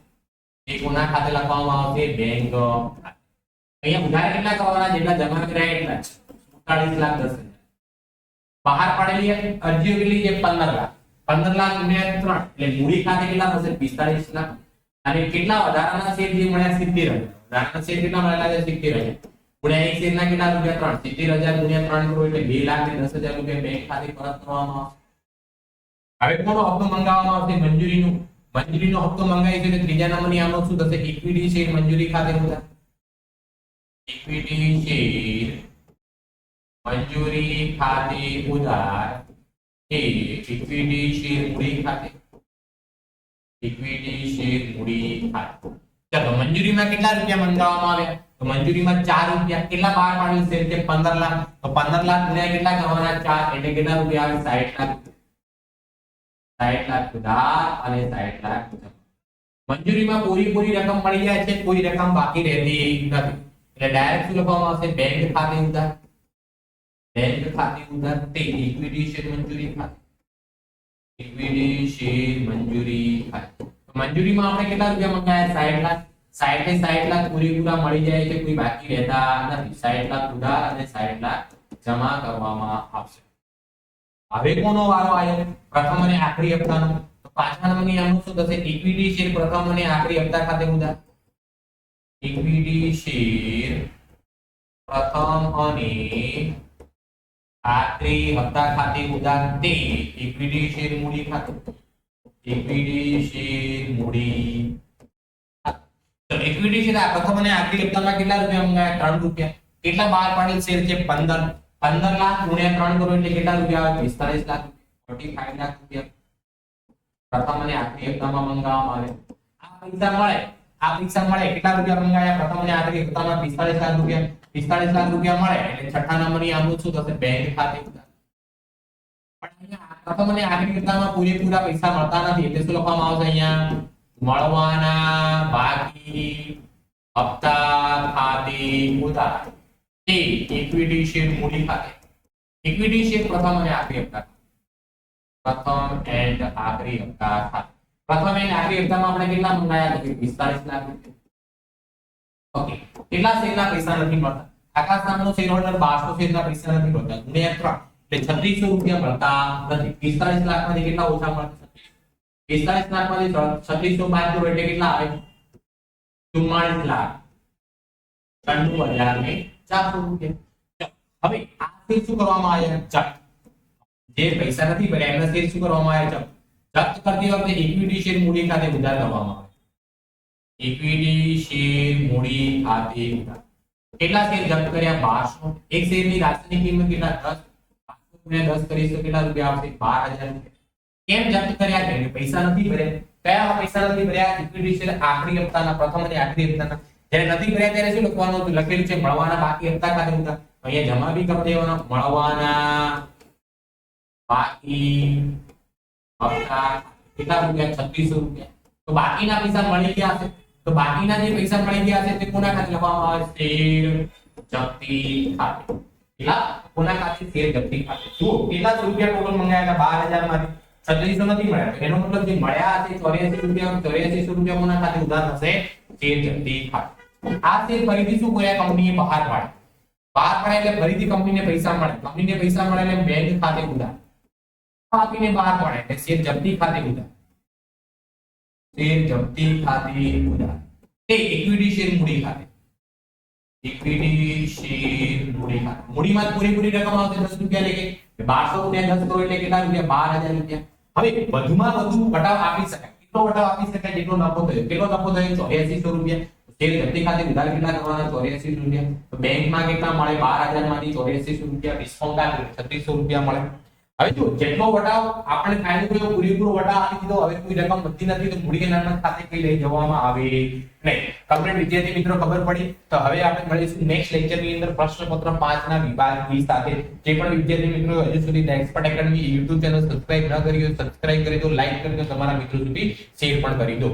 એ કોના ખાતે લખવામાં આવશે? બેંક ખાતે. અહીંયા ઉધાર કેટલા કરવાના? જેટલા જમા કર્યા એટલા 47,10,000. બહાર પાડેલી અરજીઓ કેટલી છે? 15 લાખ. 15 લાખ ગુણ્યા 3 એટલે મૂડી ખાતે કેટલા થશે? 45 લાખ. અને કેટલા વધારાના શેર જે મળ્યા? 70,000. વધારાના શેર કેટલા મળેલા છે? 70,000. ગુણ્યા એક શેરના કેટલા રૂપિયા? 3. 70,000 ગુણ્યા 3 કરો એટલે 2,10,000 રૂપિયા બેંક ખાતે પરત કરવામાં આવશે. હવે કોનો હપ્તો મંગાવવામાં આવશે? મંજૂરીનો. મંજૂરીનો હપ્તો મંગાવી છે એટલે ત્રીજા નંબરની આનો શું થશે? ઇક્વિટી શેર મંજૂરી ખાતે ઉધાર. ઇક્વિટી શેર મંજૂરી ખાતે ઉધાર એ ઇક્વિટી શેર મૂડી ખાતે. ઇક્વિટી શેર મૂડી ખાતે. ચલો મંજૂરીમાં કેટલા રૂપિયા મંગાવવામાં આવ્યા? તો મંજૂરીમાં 4 રૂપિયા. કેટલા બહાર પાડેલ શેર છે? 15 લાખ. તો 15 લાખ ગુણ્યા કેટલા કરવાના? 4 એટલે કેટલા રૂપિયા આવે? 60 લાખ. 60 લાખ ઉધાર અને 60 લાખ ઉધાર. મંજૂરીમાં પૂરી રકમ મળી જાય છે, કોઈ રકમ બાકી રહેતી નથી. એટલે ડાયરેક્ટ શું લખવામાં આવશે? બેંક ખાતે ઉધાર. બેંક ખાતે ઉધાર તે ઇક્વિટી શેર મંજૂરી ખાતે. ઇક્વિટી શેર મંજૂરી ખાતે. મંજૂરીમાં આપણે કેટલા રૂપિયા મંગાયા? 60 લાખ. 60 ને 60 લાખ પૂરેપૂરા મળી જાય છે, કોઈ બાકી રહેતા નથી. 60 લાખ ઉધાર અને 60 લાખ જમા કરવામાં આવશે. હવે કોનો વારો આવ્યો? પ્રથમ અને આખરી હપ્તાનો. તો પાછા નંબરની આનું શું થશે? ઇક્વિટી શેર પ્રથમ અને આખરી હપ્તા ખાતે ઉધાર. ઇક્વિટી શેર પ્રથમ અને આખરી હપ્તા ખાતે ઉધાર તે ઇક્વિટી શેર મૂડી ખાતે. ઇક્વિટી શેર મૂડી. તો ઇક્વિટી શેર પ્રથમ અને આખરી હપ્તામાં કેટલા રૂપિયા મંગાયા? 3 રૂપિયા. કેટલા બહાર પાડેલ શેર છે? 15. 15 લાખ ગુણ્યા 3 કરો એટલે કેટલા રૂપિયા આવે? 45 લાખ. 45 લાખ રૂપિયા પ્રથમ અને આખરી હપ્તામાં મંગાવવામાં આવે. આ પૈસા મળે કેટલા રૂપિયા મંગાયા? પ્રથમ અને આખરી હપ્તામાં 45 લાખ રૂપિયા. 45 લાખ રૂપિયા મળે એટલે છઠ્ઠા નંબરની આમનું શું થશે? બેંક ખાતે. પણ અહીંયા પ્રથમ અને આખરી હપ્તામાં પૂરેપૂરા પૈસા મળતા નથી એટલે શું લખવામાં આવશે? અહીંયા મળવાના બાકી હપ્તા ખાતે ઉધાર તે ઇક્વિટી શેર મૂડી ખાતે. ઇક્વિટી શેર પ્રથમ અને આખરી હપ્તા. પ્રથમ એન્ડ આખરી હપ્તા ખાતે. પ્રથમ અને આખરી હપ્તામાં આપણે કેટલા મંગાયા તો કે 45 લાખ રૂપિયા. ઓકે, કેટલા શેરના પૈસા નથી મળતા? આકાશ નામનો શેર હોલ્ડર 1200 શેરના પૈસા નથી મળતા, ગુણ્યા 3 એટલે 3600 રૂપિયા મળતા નથી. 45 લાખમાંથી કેટલા ઓછા મળશે? 45 લાખમાંથી 3600 બાદ કરો એટલે કેટલા આવે? 44,94,400 રૂપિયા. હવે આ શેર શું કરવામાં આવ્યા? જપ્ત. જે પૈસા નથી ભર્યા એમના શેર શું કરવામાં આવ્યા? જપ્ત. જપ્ત કરતી વખતે ઇક્વિટી શેર મૂડી ખાતે ઉધાર કરવામાં આવે. ઇક્વિટી શેર મૂડી ખાતે ઉધાર. કેટલા શેર જપ્ત કર્યા? 1200. એક શેરની રાશિની કિંમત કેટલા? 10. 500 * 10 કરીશું કેટલા રૂપિયા આવશે? 12,000 રૂપિયા. કેમ જપ્ત કર્યા? કેમ કે પૈસા નથી ભર્યા. કયા પૈસા નથી ભર્યા? ઇક્વિટી શેર આખરી હપ્તાના, પ્રથમ અને આખરી હપ્તાના. જ્યારે નથી ભર્યા ત્યારે શું લખવાનું હતું? લખેલું છે મળવાના બાકી હપ્તા ખાતે ઉધાર. અહીંયા જમા બી કરી દેવાનો, મળવાના બાકી હપ્તા કેટલા રૂપિયા? 3600 રૂપિયા. તો બાકીના પૈસા મળી ગયા છે. તો બાકીના જે પૈસા મળી ગયા છે તે કોના ખાતે લખવામાં આવે? શેર જપ્તી ખાતે. કેટલા? કોના ખાતે? શેર જપ્તી ખાતે. જુઓ કેટલા રૂપિયા ટોટલ મંગાયા હતા? 12,000 માંથી 3600 નથી મળ્યા. એનો મતલબ જે મળ્યા છે 84 રૂપિયા, 8400 રૂપિયા કોના ખાતે ઉધાર થશે? શેર જપ્તી ખાતે. આ શેર ફરીથી શું કર્યા? કંપનીએ બહાર પાડ્યા. બહાર પાડ્યા એટલે ફરીથી કંપનીને પૈસા મળે. કંપનીને પૈસા મળે એટલે બેંક ખાતે ઉધાર આપીને બહાર પાડે એટલે શેર જપ્તી ખાતે ઉધાર. શેર જપ્તી ખાતે ઉધાર. તે ઇક્વિટી શેર મૂડી ખાતે. ઇક્વિટી શેર મૂડી ખાતે. મૂડીમાં પૂરેપૂરી રકમ આવશે 10 રૂપિયા લેકે. 1200 * 10 કરો એટલે કેટલા રૂપિયા? 12,000 રૂપિયા. હવે વધુમાં વધુ વટાવ આપી શકાય. કેટલો વટાવ આપી શકાય? જેટલો નફો થયો. કેટલો નફો થયો? 8400 રૂપિયા. શેર જપ્તી ખાતે ઉધાર કેટલા કરવાના? 8400 રૂપિયા. તો બેંકમાં કેટલા મળે? 12,000 માંથી 8400 રૂપિયા ડિસ્કાઉન્ટ આપે 3600 રૂપિયા મળે. હવે જો જેટલો વટાવ આપણે ફાયદો કર્યો પૂરેપૂરો વટાવ આપી દીધો, હવે કોઈ રકમ વધતી નથી તો મૂડી અનામત ખાતે કઈ લઈ જવામાં આવે નહીં. કમ્પ્લીટ વિદ્યાર્થી મિત્રો ખબર પડી. તો હવે આપણે મળીશું નેક્સ્ટ લેક્ચરની અંદર પ્રશ્નપત્ર 5 ના વિભાગ B સાથે. જે પણ વિદ્યાર્થી મિત્રો હજુ સુધી expert academy YouTube channel subscribe ન કરી હોય સબસ્ક્રાઇબ કરી દો, લાઈક કરી દો, તમારા મિત્રો સુધી શેર પણ કરી દો.